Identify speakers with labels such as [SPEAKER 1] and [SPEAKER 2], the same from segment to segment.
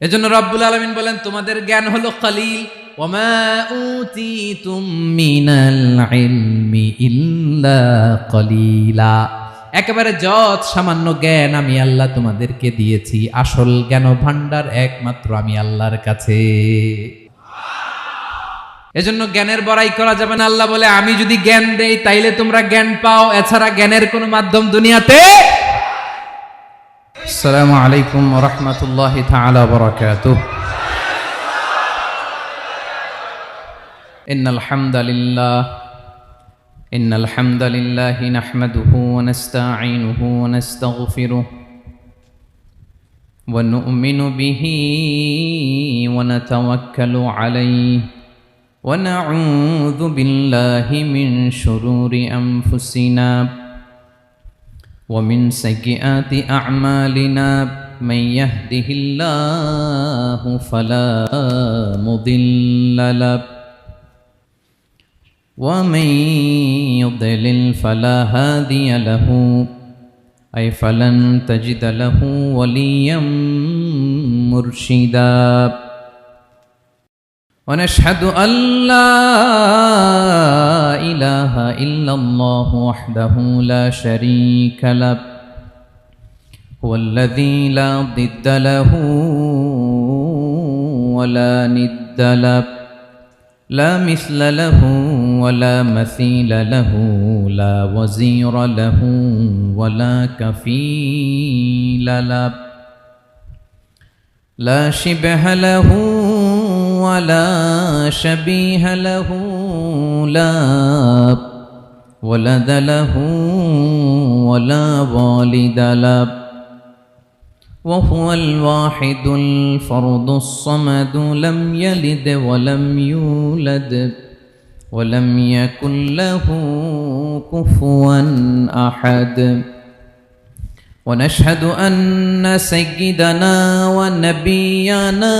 [SPEAKER 1] এজন্য রব্বুল আলামিন বলেন তোমাদের জ্ঞান হলো কলিল, ওয়ামা উতিতুম মিনাল ইলমি ইল্লা কলিলা। একেবারে যত সামান্য জ্ঞান আমি আল্লাহ তোমাদেরকে দিয়েছি, আসল জ্ঞান ভান্ডার একমাত্র আমি আল্লাহর কাছে। এজন্য জ্ঞানের বড়াই করা যাবে না। আল্লাহ বলে আমি যদি জ্ঞান দেই তাইলে তোমরা জ্ঞান পাও, এছাড়া জ্ঞানের কোনো মাধ্যম দুনিয়াতে। আসসালামু আলাইকুম ওয়া রাহমাতুল্লাহি তাআলা ওয়া বারাকাতুহু। ইন্নাল হামদালিল্লাহি নাহমাদুহু ওয়া নাস্তাঈনুহু ওয়া নাস্তাগফিরুহ ওয়া নু'মিনু বিহি ওয়া নাতাওয়াক্কালু আলাইহি ওয়া নাউযু বিল্লাহি মিন শুরুরি আনফুসিনা ওয়া মিন সাইয়্যাতি আ'মালিনা মান ইয়াহদিহিল্লাহু ফালা মুদিল্লা লাহু ওয়া মান ইউদ্লিল ফালা হাদিয়া লাহু আই ফালান তাজিদা লাহু ওয়ালিয়াম মুরশিদা। ونشهد أن لا إله إلا الله وحده لا شريك له هو الذي لا ضد له ولا ند له لا مثل له ولا مثيل له لا وزير له ولا كفيل له لا شبه له ولا شبيه له لا ولد له ولا والد له وهو الواحد الفرد الصمد لم يلد ولم يولد ولم يكن له كفوا أحد. ونشهد أن سيدنا ونبينا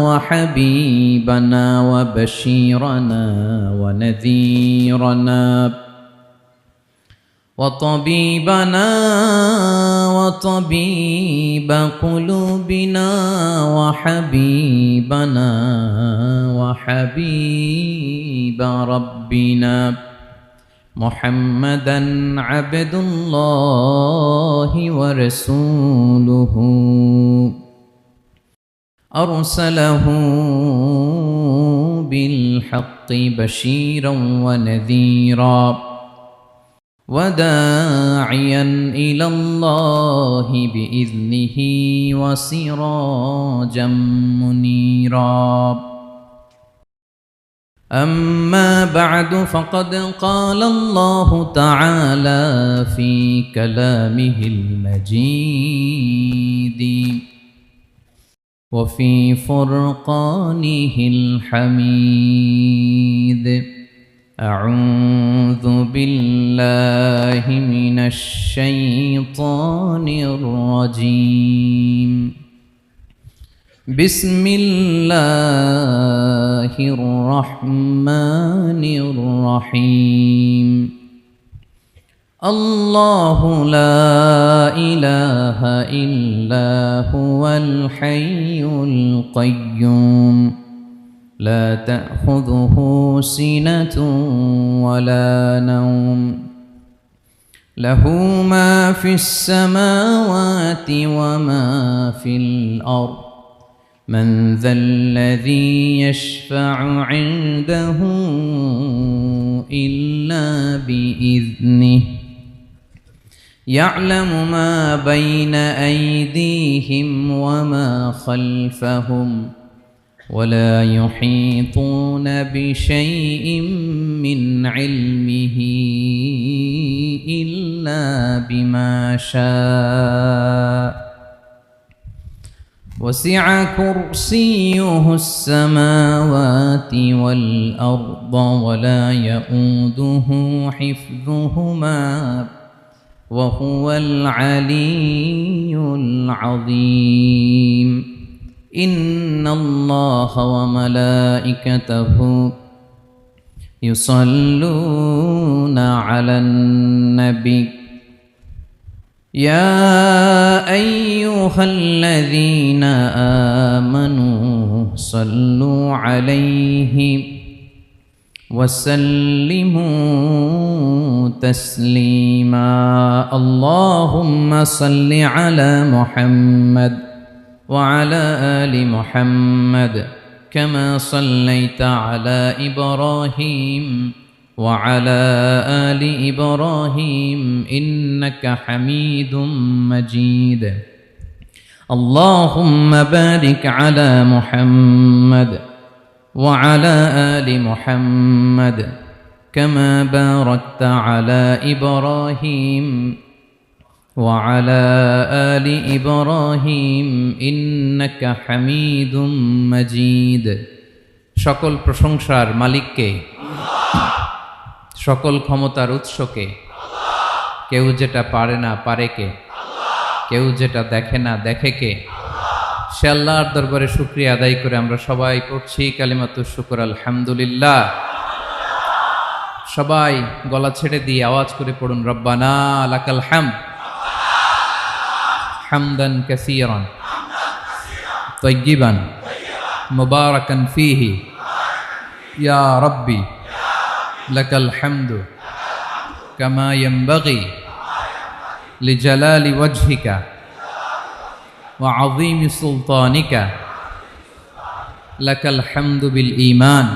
[SPEAKER 1] وحبيبنا وبشيرنا ونذيرنا وطبيبنا وطبيب قلوبنا وحبيبنا وحبيب ربنا محمدًا عبد الله ورسوله أرسله بالحق بشيرًا ونذيرًا وداعيًا إلى الله بإذنه وسراجًا منيرًا. أما بعد فقد قال الله تعالى في كلامه المجيد وفي فرقانه الحميد. أعوذ بالله من الشيطان الرجيم. بسم الله الرحمن الرحيم. الله لا إله إلا هو الحي القيوم لا تأخذه سنة ولا نوم له ما في السماوات وما في الأرض من ذا الذي يشفع عنده إلا بإذنه يعلم ما بين أيديهم وما خلفهم ولا يحيطون بشيء من علمه إلا بما شاء وسع كرسيه السماوات والأرض ولا يؤوده حفظهما وهو العلي العظيم. إن الله وملائكته يصلون على النبي يا أيها الذين صلوا عليه وسلموا تسليما اللهم صل على محمد وعلى آل محمد كما صليت على إبراهيم وعلى آل إبراهيم إنك حميد مجيد اللهم بارك على محمد وعلى آل محمد كما باركت على إبراهيم وعلى آل إبراهيم إنك حميد مجيد সকল প্রশংসার মালিককে সকল ক্ষমতার উৎসকে কেউ যেটা পারে না পারে কে কেউ যেটা দেখে না দেখে কে সে আল্লাহর দরবারে শুকরিয়া আদায় করে আমরা সবাই পড়ছি কালিমাতুশ শুকর আলহামদুলিল্লাহ সবাই গলা ছেড়ে দিয়ে আওয়াজ করে পড়ুন রব্বানা লাকাল হামদ হামদান কাসীরান তাইয়িবান মুবারাকান ফীহি ইয়া রাব্বি লাকাল হামদু কামা ইয়ানবাগি লিজালালি ওয়াজহিকা ওয়া আযীমি সুলতানিকা লাকাল হামদু বিল ঈমান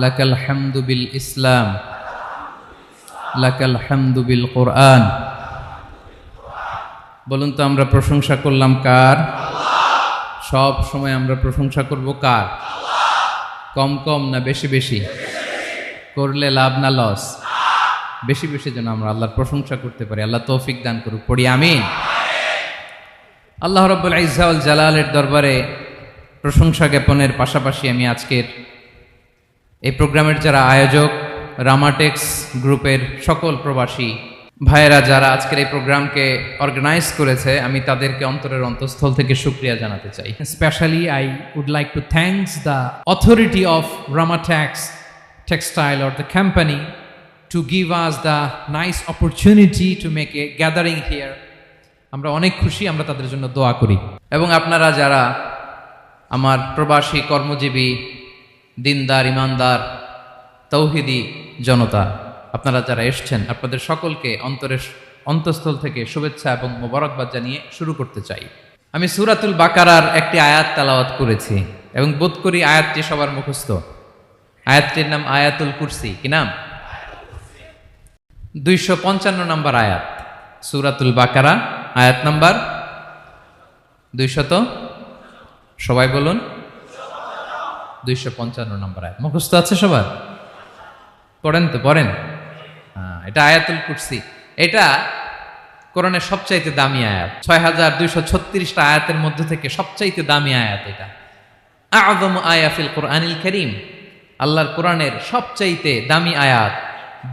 [SPEAKER 1] লাকাল হামদু বিল ইসলাম লাকাল হামদু বিল কুরআন বলুন তো আমরা প্রশংসা করলাম কার সব সময় আমরা প্রশংসা করব কার কম কম না বেশি বেশি করলে লাভ না লস বেশি বেশি যেন আমরা আল্লাহর প্রশংসা করতে পারি আল্লাহ তৌফিক দান করুক পড়ি আমিন আল্লাহ রাব্বুল ইজ্জা ওয়াল জালালের দরবারে প্রশংসা জ্ঞাপনের পাশাপাশি আমি আজকের এই প্রোগ্রামের যারা আয়োজক রামাটেক্স গ্রুপের সকল প্রবাসী ভাইয়েরা যারা আজকের এই প্রোগ্রামকে অর্গানাইজ করেছে আমি তাদেরকে অন্তরের অন্তঃস্থল থেকে শুকরিয়া জানাতে চাই
[SPEAKER 2] Especially, I would like to thank the authority of Ramatex Textile or the company to give us the nice opportunity to make a gathering here. আমরা অনেক খুশি আমরা তাদের জন্য দোয়া করি
[SPEAKER 1] এবং আপনারা যারা আমার প্রবাসী কর্মজীবী দিনদার ইমানদার তৌহিদি জনতা আপনারা যারা এসছেন আপনাদের সকলকে অন্তরের অন্তঃস্থল থেকে শুভেচ্ছা এবং মোবারকবাদ জানিয়ে শুরু করতে চাই আমি সূরাতুল বাকারার একটি আয়াত তেলাওয়াত করেছি এবং বোধ করি আয়াতটি সবার মুখস্থ আয়াতটির নাম আয়াতুল কুরসি কি নাম 255 নম্বর আয়াত সূরাতুল বাকারা আয়াত নাম্বার 200 সবাই বলুন 255 নম্বর আয়াত মুখস্থ আছে সবার পড়েন তো পড়েন এটা আয়াতুল কুরসি এটা কোরআনের সবচাইতে দামি আয়াত 6236টা আয়াতের মধ্যে থেকে সবচাইতে দামি আয়াত এটা আযমু আয়া ফিল কুরআনিল কারীম আল্লাহর কোরআনের সবচাইতে দামি আয়াত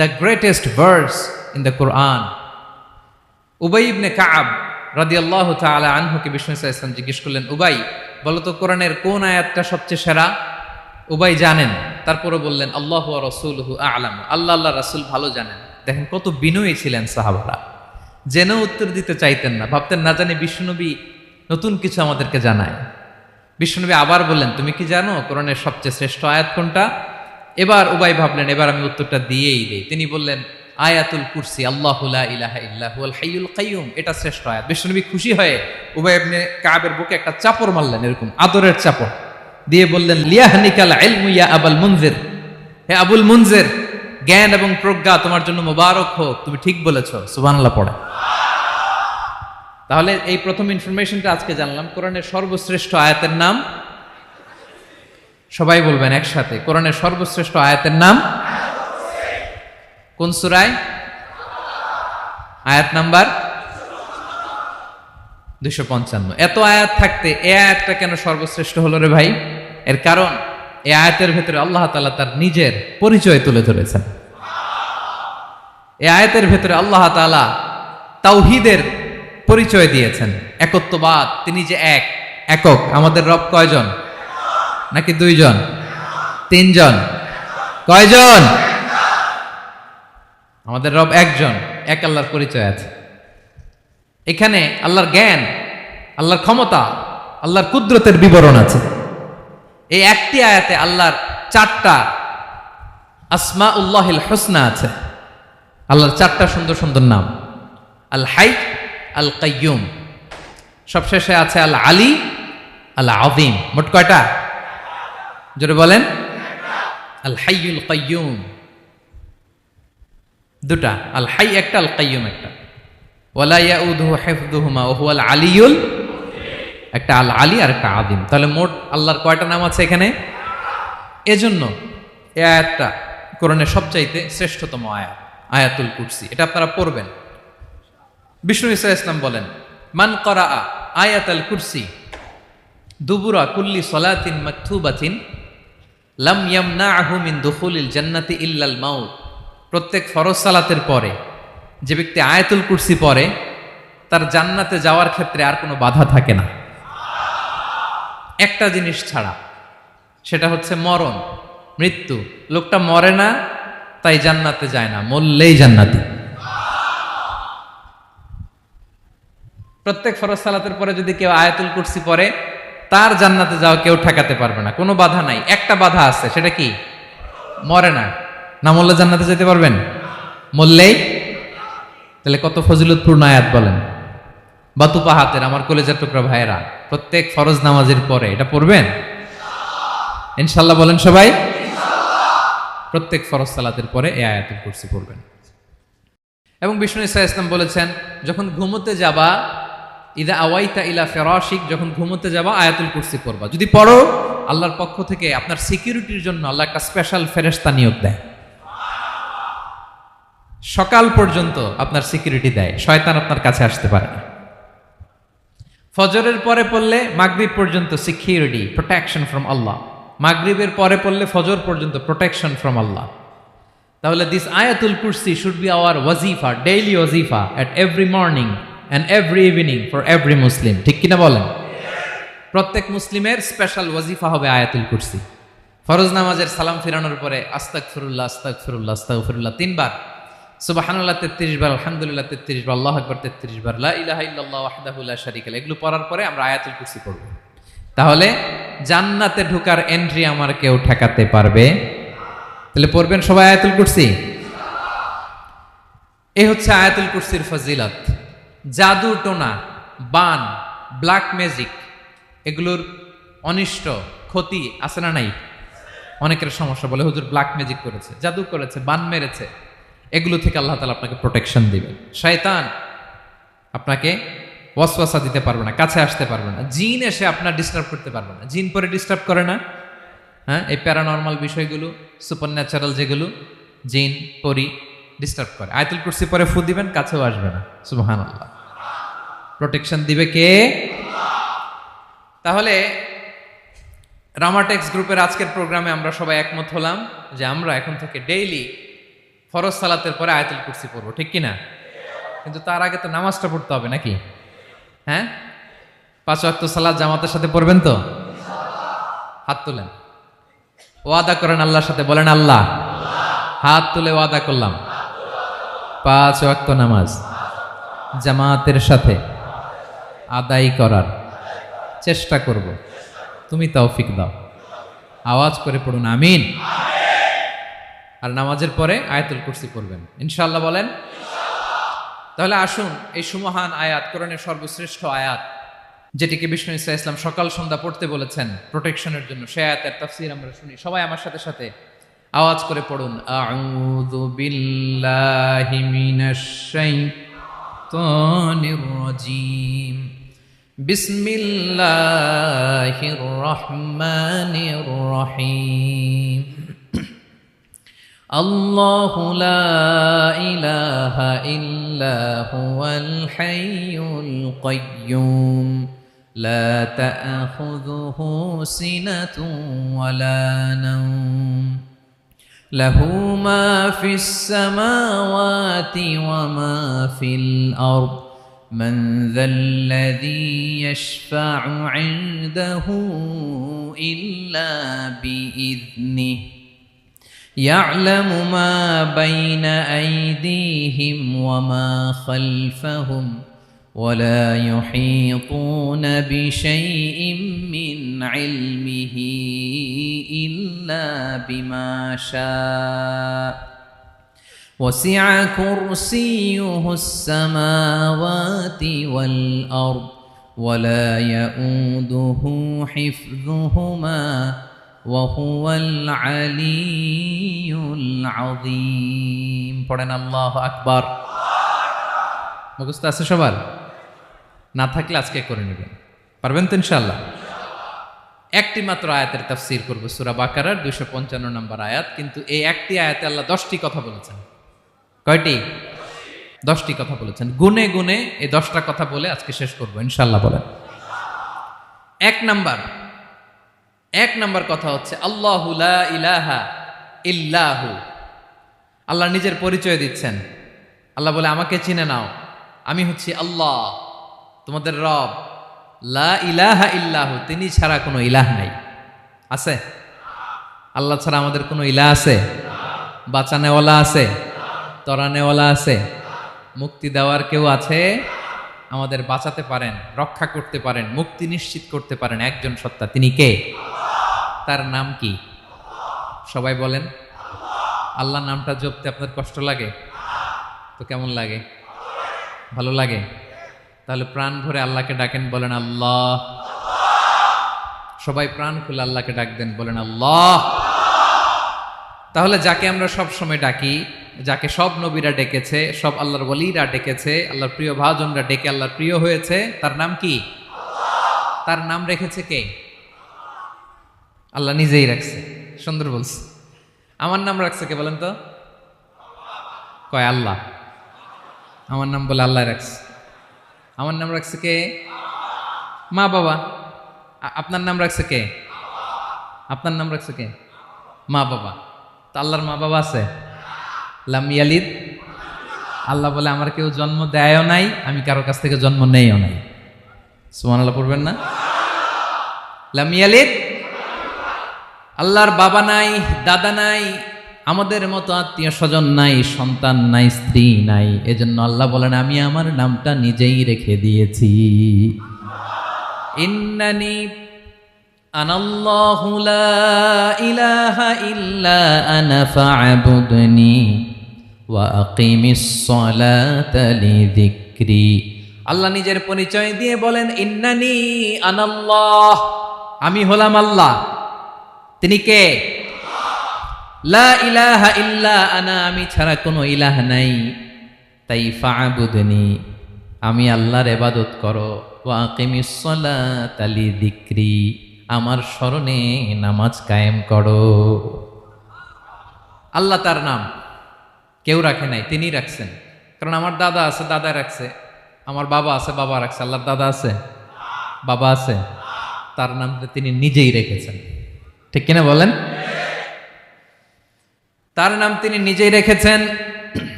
[SPEAKER 1] the greatest verse in the Quran Ubay ibn Kaab রাদিয়াল্লাহু তাআলা আনহুকে বিষ্ণু সাল্লাল্লাহু আলাইহি ওয়াসাল্লাম জিজ্ঞেস করলেন উবাই বলো তো কোরআনের কোন আয়াতটা সবচেয়ে সেরা উবাই জানেন তারপরে বললেন আল্লাহু ওয়া রাসূলুহু আ'লাম আল্লাহ রাসূল ভালো জানেন দেখেন কত বিনয়ী ছিলেন সাহাবারা জেনে উত্তর দিতে চাইতেন না ভাবতেন না জানি বিশ্বনবী নতুন কিছু আমাদেরকে জানায় বিশ্বনবী আবার বললেন তুমি কি জানো কোরআনের সবচেয়ে শ্রেষ্ঠ আয়াত কোনটা এবার উবাই ভাবলেন এবার আমি উত্তরটা দিয়েই দেই তিনি বললেন আয়াতুল কুরসি আল্লাহু লা ইলাহা ইল্লা হুয়াল হাইয়ুল কাইয়ুম এটা শ্রেষ্ঠ আয়াত বিশ্বনবী খুশি হয়ে উবাই ইবনে কাবের বুকে একটা চাপড় মারলেন এরকম আদরের চাপড় দিয়ে বললেন লিয়াহনিকাল ইলমু ইয়া আবুল মুনজির হে আবুল মুনজির জ্ঞান এবং প্রজ্ঞা তোমার জন্য মোবারক হোক তুমি ঠিক বলেছো সুবহানাল্লাহ পড়ে তাহলে এই প্রথম ইনফরমেশনটা আজকে জানলাম কোরআনের সর্বশ্রেষ্ঠ আয়াতের নাম সবাই বলবেন একসাথে কোরআনের সর্বশ্রেষ্ঠ আয়াতের নাম কোন সূরায় আয়াত নাম্বার 255 এত আয়াত থাকতে এই আয়াতটা কেন সর্বশ্রেষ্ঠ হলো রে ভাই এর কারণ এই আয়াতের ভেতরে আল্লাহ তাআলা তার নিজের পরিচয় তুলে ধরেছেন এই আয়াতের ভেতরে আল্লাহ তাআলা তাওহীদের পরিচয় দিয়েছেন একত্ববাদ তিনি যে একক আমাদের রব কয়জন নাকি দুইজন তিনজন কয়জন আমাদের রব একজন এক আল্লাহর পরিচয় আছে এখানে আল্লাহর জ্ঞান আল্লাহর ক্ষমতা আল্লাহর কুদরতের বিবরণ আছে। এই একটি আয়াতে আল্লাহর 4টা আসমাউল্লাহিল হুসনা আছে, আল্লাহর 4টা সুন্দর সুন্দর নাম। আল হাই, আল কাইয়ুম, সবশেষে আছে আল আলী, আল আযীম। মোট কয়টা? জোরে বলেন। আল হাইয়ুল কাইয়ুম 2টা, আল হাই একটা, আল কাইয়ুম একটা। ওয়ালা ইয়াউদুহু হিফযুহুমা ওয়া হুয়াল আলিয়ুল, একটা আল আলী আর একটা আযীম। তাহলে মোট আল্লাহর কয়টা নাম আছে এখানে? এজন্য এই আয়াতটা কোরআনের সবচাইতে শ্রেষ্ঠতম আয়াত, আয়াতুল কুরসি। এটা আপনারা পড়বেন। বিষ্ণু ঈসা ইসলাম বলেন, মান করাআ আয়াতুল কুরসি দুবুরা কুল্লি সলাতিন মাকতুবাতিন লাম ইয়ামনাহু মিন দুখুলিল জান্নাতি ইল্লাল মাউত। প্রত্যেক ফরজ সালাতের পরে যে ব্যক্তি আয়াতুল কুরসি পড়ে তার জান্নাতে যাওয়ার ক্ষেত্রে আর কোনো বাধা থাকে না, একটা জিনিস ছাড়া, সেটা হচ্ছে মরণ, মৃত্যু। লোকটা মরে না তাই জান্নাতে যায় না, মরলেই জান্নাতি। প্রত্যেক ফরজ সালাতের পরে যদি কেউ আয়াতুল কুরসি পড়ে তার জান্নাতে যাওয়া কেউ ঠেকাতে পারবে না, কোনো বাধা নাই। একটা বাধা আছে, সেটা কি? মরে না। না মরলে জান্নাতে যেতে পারবেন? মরলেই। তাহলে কত ফজিলতপূর্ণ আয়াত বলেন। বাতুপা হাতের আমার কলেজের টুকরা ভাইয়েরা, প্রত্যেক ফরজ নামাজের পরে এটা পড়বেন ইনশাল্লাহ। বলেন সবাই। প্রত্যেক ফরজ সালাতের পরে এই আয়াতুল কুরসি পড়বেন। এবং বিষ্ণু ঈসা ইসলাম বলেছেন, যখন ঘুমোতে যাবা, ইদা আওয়াইতা ইলা ফিরাশিক, যখন ঘুমোতে যাবা আয়াতুল কুরসি পড়বা। যদি পড়ো, আল্লাহর পক্ষ থেকে আপনার সিকিউরিটির জন্য আল্লাহ একটা স্পেশাল ফেরেশতা নিয়োগ দেয়। সকাল পর্যন্ত আপনার সিকিউরিটি দেয়, শয়তান আপনার কাছে আসতে পারে না। ফজরের পরে পড়লে মাগরিব পর্যন্ত সিকিউরিটি, প্রোটেকশন ফ্রম আল্লাহ। মাগরিবের পরে পড়লে ফজর পর্যন্ত প্রোটেকশন ফ্রম আল্লাহ। তাহলে দিস আয়াতুল কুরসি শুড বি আওয়ার ওয়াজিফা, ডেইলি ওয়াজিফা at every morning and every evening for every Muslim. ঠিক কিনা বলেন? প্রত্যেক মুসলিমের স্পেশাল ওয়াজিফা হবে আয়াতুল কুরসি। ফরজ নামাজের সালাম ফিরানোর পরে আস্তাগফিরুল্লাহ আস্তাগফিরুল্লাহ আস্তাগফিরুল্লাহ 3 বার, সুবহানাল্লাহ 33 বার, আলহামদুলিল্লাহ 33 বার, আল্লাহু আকবার 33 বার, লা ইলাহা ইল্লাল্লাহ ওয়াহদাহু লা শারীকা লাহু। এগুলো পড়ার পরে আমরা আয়াতুল কুরসি পড়ব। তাহলে জান্নাতে ঢোকার এন্ট্রি আমার কেউ ঠেকাতে পারবে। তাহলে পড়বেন সবাই আয়াতুল কুরসি। এই হচ্ছে আয়াতুল কুরসির ফজিলত। জাদু টোনা, বান, ব্ল্যাক ম্যাজিক, এগুলোর অনিষ্ট ক্ষতি আছে না নাই? অনেকের সমস্যা, বলে হুজুর ব্ল্যাক ম্যাজিক করেছে, জাদু করেছে, বান মেরেছে। এগুলো থেকে আল্লাহ তাআলা আপনাকে প্রোটেকশন দিবেন। শয়তান আপনাকে ওয়াসওয়াসা দিতে পারবে না, কাছে আসতে পারবে না। জিন এসে আপনার ডিস্টার্ব করতে পারবে না। জিন পরে ডিস্টার্ব করে না? হ্যাঁ, এই প্যারানর্মাল বিষয়গুলো, সুপার ন্যাচারাল যেগুলো, জিন পরি ডিস্টার্ব করে। আয়াতুল কুরসি পরে ফু দিবেন, কাছেও আসবে না। সুবহানাল্লাহ। প্রোটেকশন দিবে কে? তাহলে রামাটেক্স গ্রুপের আজকের প্রোগ্রামে আমরা সবাই একমত হলাম যে আমরা এখন থেকে ডেইলি ফরজ সালাতের পরে আয়াতুল কুরসি পড়বো, ঠিক কিনা? কিন্তু তার আগে তো নামাজটা পড়তে হবে নাকি? হ্যাঁ, 5 ওয়াক্ত সালাত জামাতের সাথে পড়বেন তো? হাত তুলেন, ওয়াদা করেন আল্লাহর সাথে, বলেন আল্লাহ, হাত তুলে ওয়াদা করলাম 5 ওয়াক্ত নামাজ জামাতের সাথে আদায় করার চেষ্টা করব, তুমি তৌফিক দাও। আওয়াজ করে পড়ুন আমিন। আর নামাজের পরে আয়াতুল কুরসি পড়বেন ইনশাআল্লাহ, বলেন। তাহলে আসুন এই সুমহান আয়াত, কোরআনের সর্বশ্রেষ্ঠ আয়াত, যেটিকে বিষ্ণু ঈসা ইসলাম সকাল সন্ধ্যা পড়তে বলেছেন প্রোটেকশনের জন্য, সে আয়াতের তাফসীর আমরা শুনি। সবাই আমার সাথে সাথে আওয়াজ করে পড়ুন, আউযু বিল্লাহি মিনাশ শাইতানির রাজীম, বিসমিল্লাহির রহমানির রহিম। আল্লাহু লা ইলাহা ইল্লা হুয়াল হাইয়ুল কাইয়্যুম লা তা'খুযুহু সিনাতুন ওয়ালা নাওম লাহু মা ফিস সামাওয়াতি ওয়া মা ফিল আরদ মান যাল্লাযী ইয়াশফা'ু 'ইনদাহু ইল্লা বিইذনিহি يعلم ما بين أيديهم وما خلفهم ولا يحيطون بشيء من علمه إلا بما شاء وسع كرسيه السماوات والأرض ولا يؤوده حفظهما وهو العلي العظيم পড়েন আল্লাহু আকবার। মুখস্থ আছে সবার? না থাকলে আজকে করে নেবেন, পারবেন তো ইনশাআল্লাহ। একটি মাত্র আয়াতের তাফসীর করব, সূরা বাকারার 255 নম্বর আয়াত। কিন্তু এই একটি আয়াতে আল্লাহ 10টি কথা বলেছেন। কয়টি? 10টি কথা বলেছেন। গুনে গুনে এই 10টা কথা বলে আজকে শেষ করব ইনশাআল্লাহ। বলেন। এক নাম্বার কথা হচ্ছে আল্লাহু লা ইলাহা ইল্লাহু। আল্লাহ নিজের পরিচয় দিচ্ছেন। আল্লাহ বলে, আমাকে চিনে নাও, আমি হচ্ছি আল্লাহ, তোমাদের রব। লা ইলাহা ইল্লাহু, তিনি ছাড়া কোনো ইলাহ নাই। আছে? আল্লাহ ছাড়া আমাদের কোনো ইলাহ আছে? বাঁচানেওয়ালা আছে? তরানেওয়ালা আছে? মুক্তি দেওয়ার কেউ আছে? আমাদের বাঁচাতে পারেন, রক্ষা করতে পারেন, মুক্তি নিশ্চিত করতে পারেন একজন সত্তা। তিনি কে? তার নাম কি? সবাই বলেন। আল্লাহ নামটা জপতে আপনার কষ্ট লাগে? তো কেমন লাগে? ভালো লাগে? তাহলে প্রাণ ভরে আল্লাহকে ডাকেন, বলেন আল্লাহ। সবাই প্রাণ খুলে আল্লাহকে ডাক দেন, বলেন আল্লাহ। তাহলে যাকে আমরা সব সময় ডাকি, যাকে সব নবীরা ডেকেছে, সব আল্লাহর ওয়ালিরা ডেকেছে, আল্লাহর প্রিয় ভাজনরা ডেকে আল্লাহর প্রিয় হয়েছে, তার নাম কি? তার নাম রেখেছে কে? আল্লাহ নিজেই রাখছে। সুন্দর বলছে। আমার নাম রাখছে কে বলেন তো? কয় আল্লাহ। আমার নাম বলে আল্লাহ রাখছে। আমার নাম রাখছে কে? মা বাবা। আপনার নাম রাখছে কে? আপনার নাম রাখছে কে? মা বাবা। তো আল্লাহর মা বাবা আছে? লাম ইয়ালিদ। আল্লাহ বলে, আমার কেউ জন্ম দেয়ও নাই, আমি কারো কাছ থেকে জন্ম নেইও নাই। সুবহানাল্লাহ পড়বেন না? লাম ইয়ালিদ। আল্লাহর বাবা নাই, দাদা নাই, আমাদের মতো আত্মীয় স্বজন নাই, সন্তান নাই, স্ত্রী নাই। এজন্য আল্লাহ বলেন, আমি আমার নামটা নিজেই রেখে দিয়েছি। ইন্নানি আনাল্লাহু লা ইলাহা ইল্লা আনা ফা'বুদনি ওয়া আকিমিস সালাতা লিযিকরি। আল্লাহ নিজের পরিচয় দিয়ে বলেন, ইন্নানি আনাল্লাহ, আমি হলাম আল্লাহ। তিনি কে? লা ইলাহা ইল্লা আনা, আমি ছাড়া কোনো ইলাহ নাই। তাই ফা'বুদনি, আমি আল্লাহর ইবাদত করো। ওয়া আকিমিস সালাতা লিযিকরি, আমার স্মরণে নামাজ কায়েম করো। আল্লাহ তার নাম কেউ রাখে নাই, তিনি রাখছেন। কারণ আমার দাদা আছে, দাদা রাখছে। আমার বাবা আছে, বাবা রাখছে। আল্লাহর দাদা আছে? বাবা আছে? তার নামটা তিনি নিজেই রেখেছেন। ঠিক কিনা বলেন? তার নাম তিনি নিজেই রেখেছেন।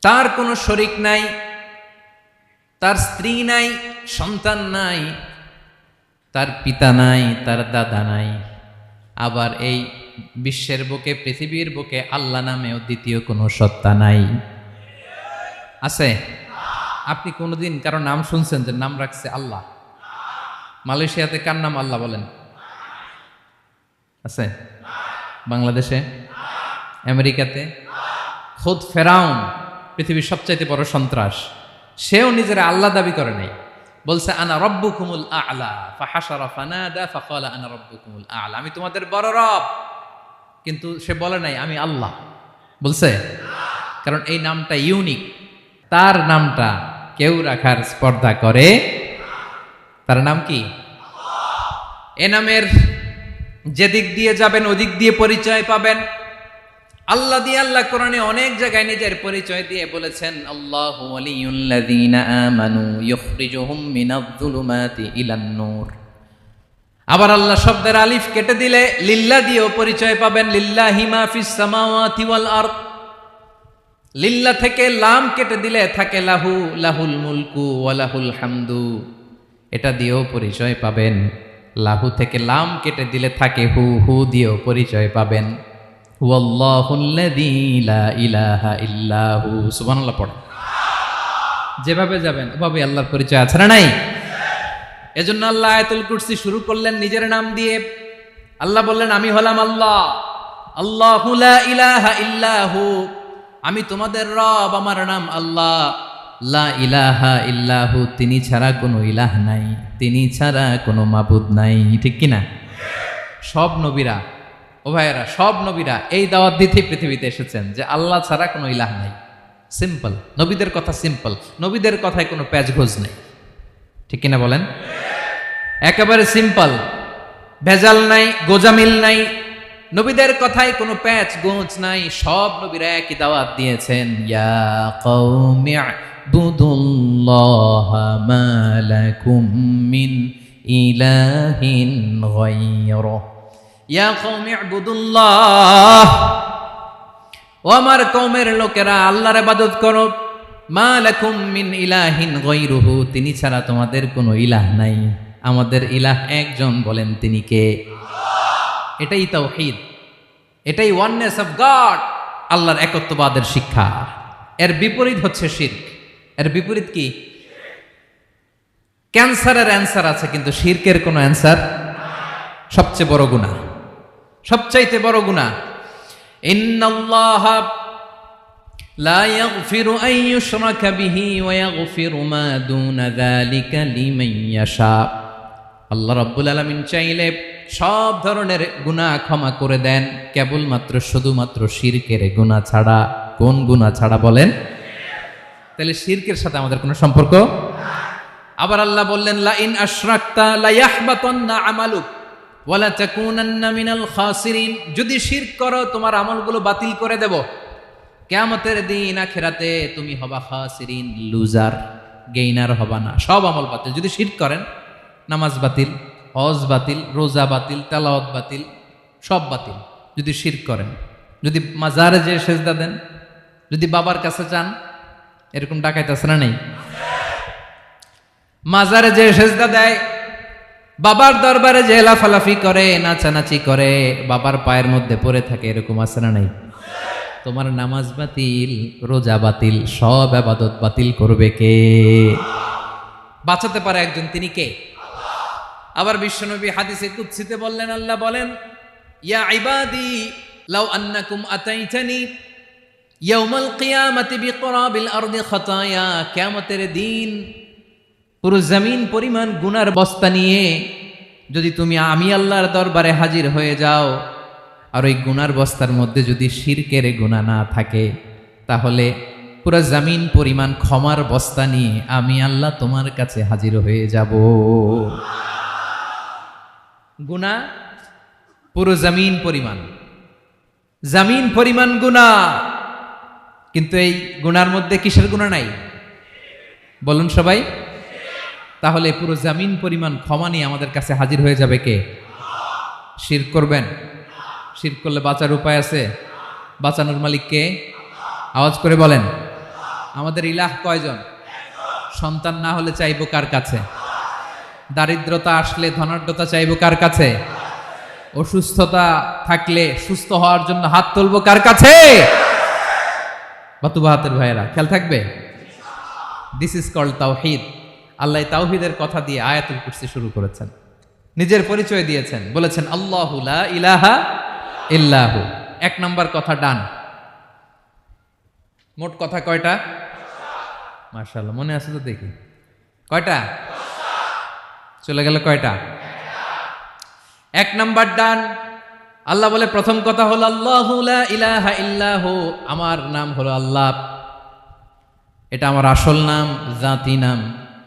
[SPEAKER 1] তার কোনো শরীক নাই, তার স্ত্রী নাই, সন্তান নাই, তার পিতা নাই, তার দাদা নাই। আবার এই বিশ্বের বুকে, পৃথিবীর বুকে আল্লাহ নামেও দ্বিতীয় কোনো সত্তা নাই। আছে? আপনি কোনোদিন কারো নাম শুনছেন যে নাম রাখছে আল্লাহ? মালয়েশিয়াতে কার নাম আল্লাহ বলেন? আছে? বাংলাদেশে? আমেরিকাতে? খুদ ফেরাউন, পৃথিবীর সবচাইতে বড় সন্ত্রাস, সেও নিজের আল্লাহ দাবি করে নাই। বলছে আনা রব্বুকুমুল আ'লা, ফাহাশারা ফানাদা ফাকালা আনা রব্বুকুমুল আ'লা, আমি তোমাদের বড় রব। কিন্তু সে বলে নাই আমি আল্লাহ। বলছে? কারণ এই নামটা ইউনিক। তার নামটা কেউ রাখার স্পর্ধা করে। তার নাম কি? এ নামের যেদিক দিয়ে যাবেন ওদিক দিয়ে পরিচয় পাবেন। আল্লাহ দিয়ে আল্লাহ কোরআনে অনেক জায়গায় নিজের পরিচয় দিয়ে বলেছেন, আল্লাহু ওয়ালিয়ুল্লাযীনা আমানু ইউখরিজুহুম মিনায-যুলুমাতি ইলান-নূর। আবার আল্লাহ শব্দের আলিফ কেটে দিলে লিল্লাহ দিয়েও পরিচয় পাবেন। লিল্লাহি মা ফিস সামাওয়াতি ওয়াল আরদ। লিল্লাহ থেকে লাম কেটে দিলে থাকে লাহু, লাহুল মুলকু ওয়া লাহুল হামদু, এটা দিয়েও পরিচয় পাবেন। লাহু থেকে লাম কেটে দিলে থাকে হু, হু দিয়েও পরিচয় পাবেন। ওয়াল্লাহুল্লাযী লা ইলাহা ইল্লাহু। সুবহানাল্লাহ পড়ে। যেভাবে যাবেন ওভাবে আল্লাহর পরিচয় আছে না নাই? এজন্য আল্লাহ আয়াতুল কুরসি শুরু করলেন নিজের নাম দিয়ে। আল্লাহ বললেন, আমি হলাম আল্লাহ, আল্লাহু লা ইলাহা ইল্লাহু, আমি তোমাদের রব, আমার নাম আল্লাহ। লা ইলাহা ইল্লাহু, তিনি ছাড়া কোনো ইলাহ নাই, তিনি ছাড়া কোনো মাবুদ নাই। ঠিক কিনা? সব নবীরা, ও ভাইয়েরা, সব নবীরা এই দাওয়াত দিতে পৃথিবীতে এসেছেন যে আল্লাহ ছাড়া কোনো ইলাহ নাই। সিম্পল, নবীদের কথা সিম্পল, নবীদের কথায় কোনো প্যাচগোজ নেই। ঠিক কিনা বলেন? একেবারে সিম্পল, ভেজাল নাই, গোজামিল নাই, নবীদের কথায় কোনো প্যাচ গোঁচ নাই। সব নবীরা একই দাওয়াত দিয়েছেন, ইয়া কওমি ইবুদুল্লাহা মা লাকুম মিন ইলাহিন গায়রুহু, ইয়া কওমি ইবুদুল্লাহ, ও আমার কওমের লোকেরা আল্লাহর ইবাদত করো, মা লাকুম মিন ইলাহিন গায়রুহু, তিনি ছাড়া তোমাদের কোনো ইলাহ নাই। আমাদের ইলাহ একজন, বলেন তিনি কে? এটাই তাওহীদ, এটাই ওয়াননেস অফ গড, আল্লাহর একত্ববাদের শিক্ষা। এর বিপরীত হচ্ছে শিরক। এর বিপরীত কি? ক্যান্সারের অ্যান্সার আছে কিন্তু শিরকের কোনো অ্যান্সার। সবচেয়ে বড় গুনাহ, সবচাইতে বড় গুনাহ। ইন্নাল্লাহা লা ইয়াগফিরু আন ইউশরাকা বিহি ওয়া ইয়াগফিরু মা দুনা যালিকা লিমান ইয়াশা। আল্লাহ রাব্বুল আলামিন চাইলে সব ধরনের গুনাহ ক্ষমা করে দেন, কেবলমাত্র শুধুমাত্র শিরকের গুনাহ ছাড়া। কোন গুনাহ ছাড়া বলেন? তাহলে শিরকের সাথে আমাদের কোনো সম্পর্ক। আবার আল্লাহ বললেন, লা ইন আশরাকতা লা ইয়াহবাতান্না আমালুক ওয়া লা তাকুনান্না মিনাল খাসিরিন, যদি শিরক করো তোমার আমলগুলো বাতিল করে দেব, কিয়ামতের দিন আখিরাতে তুমি হবা খাসিরিন, লুজার, গেইনার হবা না, সব আমল বাতিল। যদি শিরক করেন, নামাজ বাতিল, হজ বাতিল, রোজা বাতিল, তেলাওয়াত বাতিল, সব বাতিল যদি শিরক করেন। যদি মাজারে যে সেজদা দেন, যদি বাবার কাছে চান, এরকম ডাকাইতে আছে না নেই? মাজারে যে সেজদা দেয়, বাবার দরবারে যে লাফালাফি করে, নাচানাচি করে, বাবার পায়ের মধ্যে পড়ে থাকে, এরকম আছে না নাই? তোমার নামাজ বাতিল, রোজা বাতিল, সব ইবাদত বাতিল করবে কে? বাঁচাতে পারে একজন, তিনি কে? আবার বিশ্বনবী হাদিসে কুদসিতে বললেন, আল্লাহ বলেন, ইয়া ইবাদি লাউ আন্নাকুম আতাইতানি ইয়াউমাল কিয়ামাতি বিকরাবিল আরদি খাতায়া, কিয়ামতের দিন পুরো জমিন পরিমাণ গুনার বস্তা নিয়ে যদি তুমি আমি আল্লাহর দরবারে হাজির হয়ে যাও, আর ওই গুনার বস্তার মধ্যে যদি শিরকের গুনাহ না থাকে, তাহলে পুরো জমিন পরিমাণ ক্ষমার বস্তা নিয়ে আমি আল্লাহ তোমার কাছে হাজির হয়ে যাব। গুনাহ পুরো জমিন পরিমাণ গুনাহ, কিন্তু এই গুনার মধ্যে কিসের গুনাহ নাই? বলুন সবাই। তাহলে পুরো জমিন পরিমাণ ক্ষমা নিয়ে আমাদের কাছে হাজির হয়ে যাবে কে? শিরক করবেন? শিরক করলে বাঁচার উপায় আছে? বাঁচানোর মালিক কে? আওয়াজ করে বলেন। আমাদের ইলাহ কয়জন? সন্তান না হলে চাইবো কার কাছে? দারিদ্রতা আসলে ধনাঢ্যতা চাইবো কার কাছে? অসুস্থতা থাকলে সুস্থ হওয়ার জন্য হাত তুলবো কার কাছে? বাতুবাহাতের ভাইয়েরা, খেয়াল থাকবে। দিস ইজ কল্ড তাওহীদ। আল্লাহ তাওহীদের কথা দিয়ে আয়াতুল কুরসি শুরু করেছেন, নিজের পরিচয় দিয়েছেন, বলেছেন আল্লাহু লা ইলাহা ইল্লাহু। এক নাম্বার কথা ডান। মোট কথা কয়টা? মাশাআল্লাহ, মনে আছে তো দেখি। কয়টা? চলে গেল কয়টা? এক নাম্বার ডান। আল্লাহ বলে প্রথম কথা হলো আল্লাহু লা ইলাহা ইল্লাহু, আমার নাম হলো আল্লাহ। এটা আমার আসল নাম, জাতি নাম।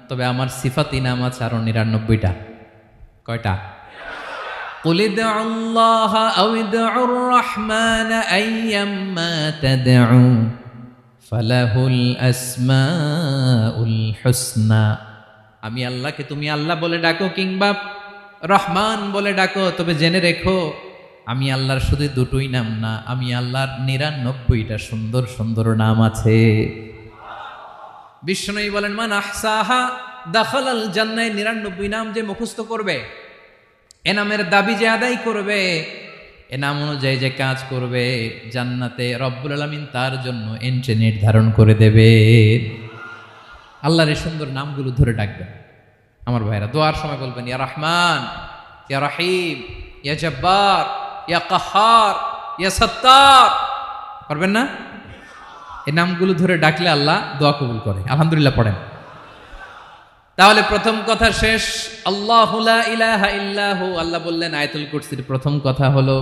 [SPEAKER 1] তবে আমার সিফাতি নাম আছে আরো ৯৯টা। কয়টা? কুল ইদউল্লাহ আও ইদউর রহমান আইয়াম্মা তাদউ ফালাহুল আসমাউল হুসনা। আমি আল্লাহকে তুমি আল্লাহ বলে ডাকো কিংবা রহমান বলে ডাকো, তবে জেনে রেখো আমি আল্লাহর শুধু দুটোই নাম না, আমি আল্লাহর ৯৯টা সুন্দর সুন্দর নাম আছে। বিষ্ণু বলেন, মান আহসাহা দাখালাল জান্নাহ। ৯৯ নাম যে মুখস্থ করবে, এ নামের দাবি যে আদায় করবে, এ নাম অনুযায়ী যে কাজ করবে, জান্নাতে রব্বুল আলামিন তার জন্য এন্ট্রি নির্ধারণ করে দেবে। আল্লাহর এই সুন্দর নামগুলো ধরে ডাকবেন। আমার ভাইরা দোয়ার সময় বলবেন ইয়া রহমান, ইয়া রহিম, ইয়া জব্বার, ইয়া কাহ্হার, ইয়া সত্তার। পারবেন না? এই নামগুলো ধরে ডাকলে আল্লাহ দোয়া কবুল করে। আলহামদুলিল্লাহ পড়েন। তাহলে প্রথম কথা শেষ। আল্লাহু লা ইলাহা ইল্লাহু, আল্লাহ বললেন আয়াতুল কুরসির প্রথম কথা হলো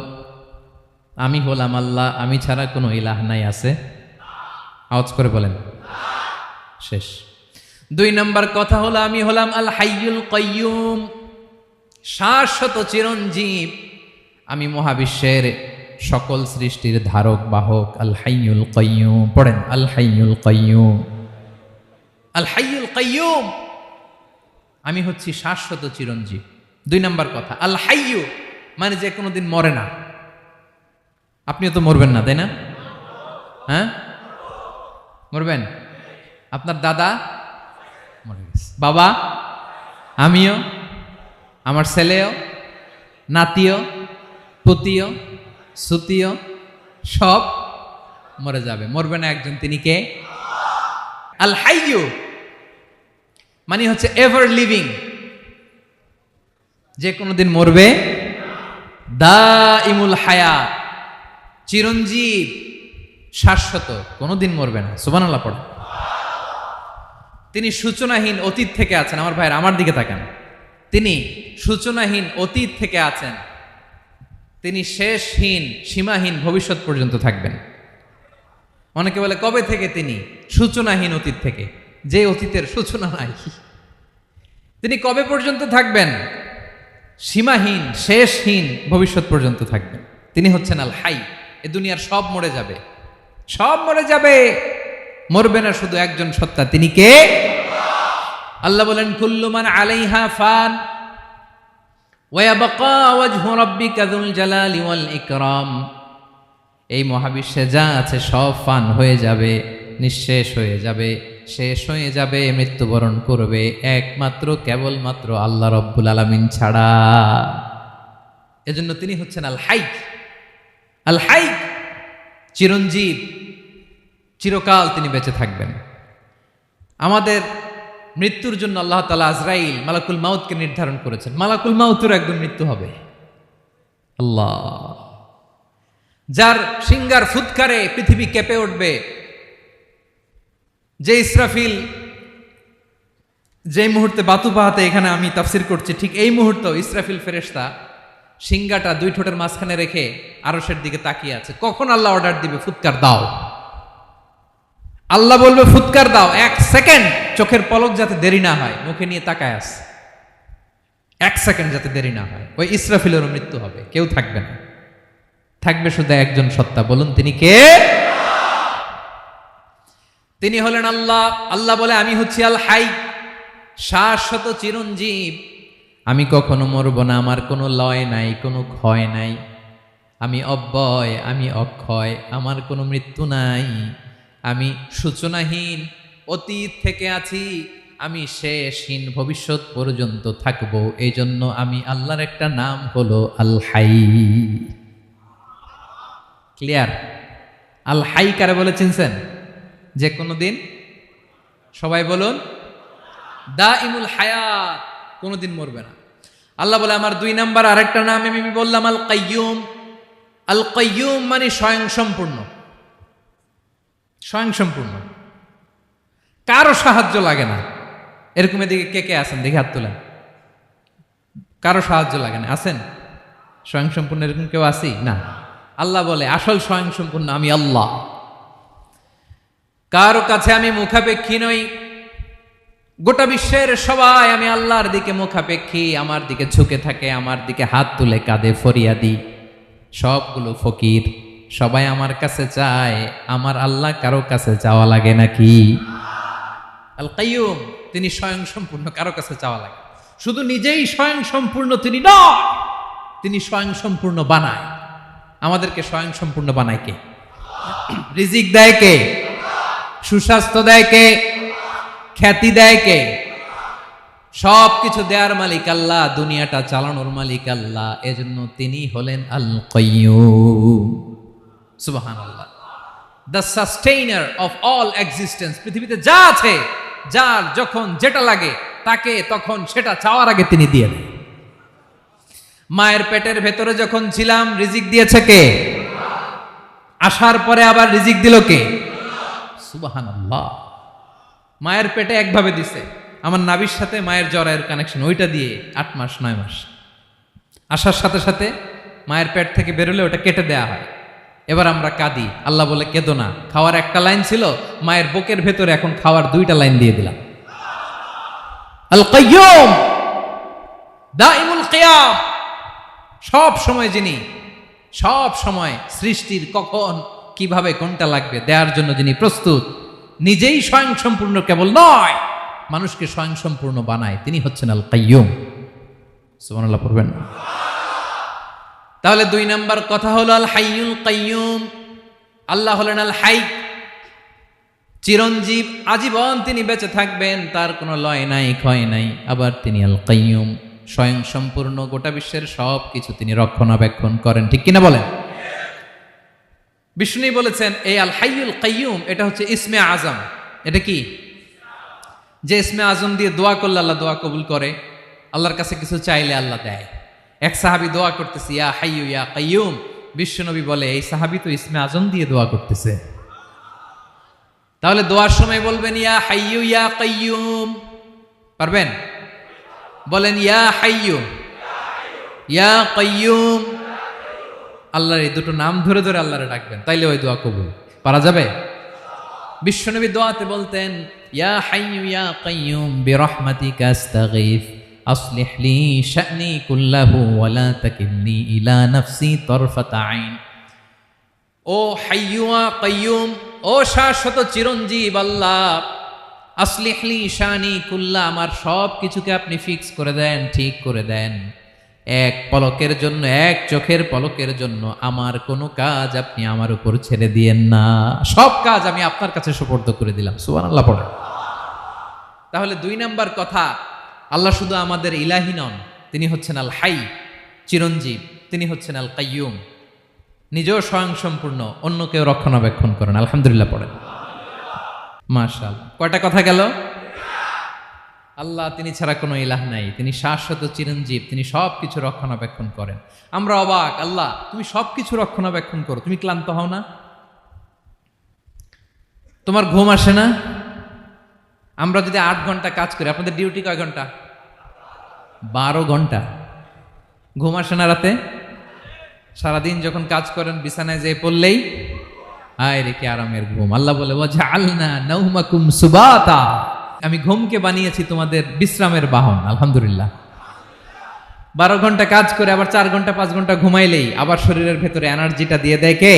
[SPEAKER 1] আমি হলাম আল্লাহ, আমি ছাড়া কোনো ইলাহ নাই। আছে? আওয়াজ করে বলেন। শেষ। 2 নম্বর কথা হলো আমি হলাম আল হাইয়ুল কাইয়ুম, শাশ্বত চিরঞ্জীব। আমি মহাবিশ্বের সকল সৃষ্টির ধারক বাহক। আল হাইয়ুল কাইয়ুম পড়েন। আল হাইয়ুল কাইয়ুম, আল হাইয়ুল কাইয়ুম, আমি হচ্ছি শাশ্বত চিরঞ্জীব। 2 নম্বর কথা আল হাইয়ু মানে যে কোনোদিন মরে না। আপনিও তো মরবেন না, তাই না? হ্যাঁ, মরবেন। আপনার দাদা মরে গেছে, বাবা, আমিও, আমার ছেলেও, নাতিও, পুতিও, সুতিও সব মরে যাবে। মরবে না একজন, তিনি কে? আল হাইয়ু মানে হচ্ছে এভার লিভিং, যে কোনোদিন মরবে। দাইমুল হায়াত, চিরঞ্জীব, শাশ্বত, কোনোদিন মরবে না। সুবহানাল্লাহ পড়ে। তিনি সূচনাহীন অতীত থেকে আছেন। আমার ভাইয়ের আমার দিকে তাকান। তিনি সূচনাহীন অতীত থেকে আছেন। তিনি শেষহীন সীমাহীন ভবিষ্যৎ পর্যন্ত থাকবেন। অনেকে বলে কবে থেকে? তিনি সূচনাহীন অতীত থেকে, যে অতীতের সূচনা নাই। তিনি কবে পর্যন্ত থাকবেন? সীমাহীন শেষহীন ভবিষ্যৎ পর্যন্ত থাকবেন। তিনি হচ্ছেন আল হাই। এ দুনিয়ার সব মরে যাবে, সব মরে যাবে, মরবে না শুধু একজন সত্তা। তিনি কে? আল্লাহ বলেন কুল্লু মান আলাইহা ফান ওয়া ইয়াবকা ওয়াজহু রাব্বিকা যুল জালালি ওয়াল ইকরাম। এই মহাবিশ্বে যা আছে সব ফান হয়ে যাবে, নিঃশেষ হয়ে যাবে, শেষ হয়ে যাবে, মৃত্যুবরণ করবে, একমাত্র কেবলমাত্র আল্লাহ রব্বুল আলামিন ছাড়া। এজন্য তিনি হচ্ছেন আল হাই। আল হাই চিরঞ্জীব, চিরকাল তিনি বেঁচে থাকবেন। আমাদের মৃত্যুর জন্য আল্লাহ তাআলা আজরাইল মালাকুল মাউতকে নির্ধারণ করেছেন। মালাকুল মাউতের একদম মৃত্যু হবে। আল্লাহ, যার সিংগার ফুৎকারে পৃথিবী কেঁপে উঠবে, যে ইসরাফিল যে মুহূর্তে বাতু পাহাতে এখানে আমি তাফসির করছি, ঠিক এই মুহূর্তে ইসরাফিল ফেরেশতা সিংগাটা 2 ঠোঁটের মাঝখানে রেখে আরশের দিকে তাকিয়ে আছে। কখন আল্লাহ অর্ডার দিবে ফুৎকার দাও, আল্লাহ বলবে ফুৎকার দাও, 1 সেকেন্ড চোখের পলক যাতে দেরি না হয়, মুখে নিয়ে তাকায় আছে, 1 সেকেন্ড যাতে দেরি না হয়, ওই ইসরাফিলেরও মৃত্যু হবে, কেউ থাকবে না, থাকবে শুধু একজন সত্তা। বলুন তিনি কে? তিনি হলেন আল্লাহ। আল্লাহ বলে আমি হচ্ছি আল হাই, শাশ্বত চিরঞ্জীব। আমি কখনো মরব না, আমার কোনো লয় নাই, কোনো ক্ষয় নাই, আমি অব্যয়, আমি অক্ষয়, আমার কোনো মৃত্যু নাই, আমি সূচনাহীন অতীত থেকে আছি, আমি শেষহীন ভবিষ্যৎ পর্যন্ত থাকব। এই জন্য আমি আল্লাহর একটা নাম হলো আল হাই। ক্লিয়ার? আল হাই কারে বলে চিনছেন? যে কোনো দিন, সবাই বলুন, দাইমুল হায়াত, কোনোদিন মরবে না। আল্লাহ বলে আমার 2 নাম্বার আরেকটা নাম আমি বললাম আল কাইয়ুম। আল কাইয়ুম মানে স্বয়ং সম্পূর্ণ, স্বয়ং সম্পূর্ণ, কারো সাহায্য লাগে না। এরকম এদিকে কে কে আছেন দেখে হাত তোলেন। কারো সাহায্য লাগে না, আছেন? স্বয়ং সম্পূর্ণ এরকম কেউ আছি না? আল্লাহ বলে আসল স্বয়ং সম্পূর্ণ আমি আল্লাহ। কারো কাছে আমি মুখাপেক্ষী নই। গোটা বিশ্বের সবাই আমি আল্লাহর দিকে মুখাপেক্ষী, আমার দিকে ঝুঁকে থাকে, আমার দিকে হাত তুলে কাঁধে ফরিয়াদি। সবগুলো ফকির, সবাই আমার কাছে চায়। আমার আল্লাহ কারো কাছে চাওয়া লাগে নাকি? আল কাইয়ুম, তিনি স্বয়ং সম্পূর্ণ, কারো কাছে চাওয়া লাগে। শুধু নিজেই স্বয়ং সম্পূর্ণ তিনি নয়, তিনি স্বয়ং সম্পূর্ণ বানায়। আমাদেরকে স্বয়ং সম্পূর্ণ বানায় কে? রিজিক দেয় কে? সুস্বাস্থ্য দেয় কে? খ্যাতি দেয় কে? সব কিছু দেওয়ার মালিক আল্লাহ, দুনিয়াটা চালানোর মালিক আল্লাহ। এজন্য তিনি হলেন আল কাইয়ুম। সুবহানাল্লাহ। The sustainer of all existence. পৃথিবীতে যা আছে যার যখন যেটা লাগে তাকে তখন সেটা চাওয়ার আগে তিনি দিয়ে দেন। মায়ের পেটের ভেতরে যখন ছিলাম রিজিক দিয়েছে কে? আসার পরে আবার রিজিক দিল কে? সুবহানাল্লাহ। মায়ের পেটে একভাবে দিছে, আমার নাভির সাথে মায়ের জরায়ুর কানেকশন, ওইটা দিয়ে 8 মাস 9 মাস আসার সাথে সাথে মায়ের পেট থেকে বেরোলে ওটা কেটে দেয়া হয়। এবার আমরা কাঁদি, আল্লাহ বলে কেঁদো না, খাওয়ার একটা লাইন ছিল, মায়ের বুকের ভেতরে এখন খাওয়ার 2টা লাইন দিয়ে দিলাম। আল কাইয়ুম দাইমুল কিয়াম, সব সময় যিনি, সব সময় সৃষ্টির কখন কিভাবে কোনটা লাগবে দেওয়ার জন্য যিনি প্রস্তুত, নিজেই স্বয়ংসম্পূর্ণ কেবল নয় মানুষকে স্বয়ংসম্পূর্ণ বানায়, তিনি হচ্ছেন আল কাইয়ুম। সুবহানাল্লাহ পড়বেন না? তাহলে 2 নাম্বার কথা হলো আল হাইয়ুল কাইয়ুম। আল্লাহ হলেন আল হাই, চিরঞ্জীব, আজীবন তিনি বেঁচে থাকবেন, তার কোনো লয় নাই ক্ষয় নাই। আবার তিনি আল কাইয়ুম, স্বয়ং সম্পূর্ণ, গোটা বিশ্বের সব কিছু তিনি রক্ষণাবেক্ষণ করেন, ঠিক কিনা বলেন? বিষ্ণু বলেছেন এই আল হাইয়ুল কাইয়ুম এটা হচ্ছে ইসমে আজম। এটা কি? যে ইসমে আজম দিয়ে দোয়া করলে আল্লাহ দোয়া কবুল করে, আল্লাহর কাছে কিছু চাইলে আল্লাহ দেয়। এক সাহাবী দোয়া করতেছে ইয়া হাইয়ু ইয়া কাইয়ুম, বিশ্বনবী বলে এই সাহাবী তো ইসমে আজম দিয়ে দোয়া করতেছে। তাহলে দোয়ার সময় বলবেন ইয়া হাইয়ু ইয়া কাইয়ুম, পারবেন? বলেন ইয়া হাইয়ু ইয়া কাইয়ুম। আল্লাহর এই দুটো নাম ধরে ধরে আল্লাহরে ডাকবেন, তাইলে ওই দোয়া কবুল। পারা যাবে? বিশ্বনবী দোয়াতে বলতেন ইয়া হাইয়ু ইয়া কাইয়ুম বিরহমাতিকা আস্তাগীথ আসলিহ লি শা'নি কুল্লাহু ওয়া লা তাকিলনি ইলা নাফসি তারফাতা আইন। ও হাইয়ু ওয়া কাইয়ুম, ও শাশ্বত চিরঞ্জীব আল্লাহ, আসলিহ লি শা'নি কুল্লা, আমার সব কিছুকে আপনি ফিক্স করে দেন, ঠিক করে দেন। এক পলকের জন্য, এক চোখের পলকের জন্য আমার কোনো কাজ আপনি আমার উপর ছেড়ে দিয়েন না, সব কাজ আমি আপনার কাছে সুপর্দ করে দিলাম। সুবহানাল্লাহ পড়ে। তাহলে 2 নাম্বার কথা, আল্লাহ শুধু আমাদের ইলাহি নন, তিনি হচ্ছেন আল হাই, চিরঞ্জীব, তিনি হচ্ছেন আল কাইয়ুম, নিজেও স্বয়ংসম্পূর্ণ, অন্যকেও রক্ষণাবেক্ষণ করেন। আলহামদুলিল্লাহ পড়েন। মাশাআল্লাহ। কয়টা কথা গেল? আল্লাহ তিনি ছাড়া কোনো ইলাহ নাই, তিনি শাশ্বত চিরঞ্জীব, তিনি সব কিছু রক্ষণাবেক্ষণ করেন। আমরা অবাক, আল্লাহ তুমি সব কিছু রক্ষণাবেক্ষণ করো, তুমি ক্লান্ত হও না? তোমার ঘুম আসে না? আমরা যদি 8 ঘন্টা কাজ করি, আপনাদের ডিউটি কয় ঘন্টা? 12 ঘন্টা। ঘুম আসে না রাতে? সারাদিন যখন কাজ করেন বিছানায় যেয়ে পড়লেই আয় রে কি আরামের ঘুম। আল্লাহ বলে ওয়াজআলনা নাওমাকুম সুবাতা, আমি ঘুমকে বানিয়েছি তোমাদের বিশ্রামের বাহন। আলহামদুলিল্লাহ। 12 ঘন্টা কাজ করে আবার 4 ঘন্টা 5 ঘন্টা ঘুমাইলেই আবার শরীরের ভেতরে এনার্জিটা দিয়ে দেয় কে?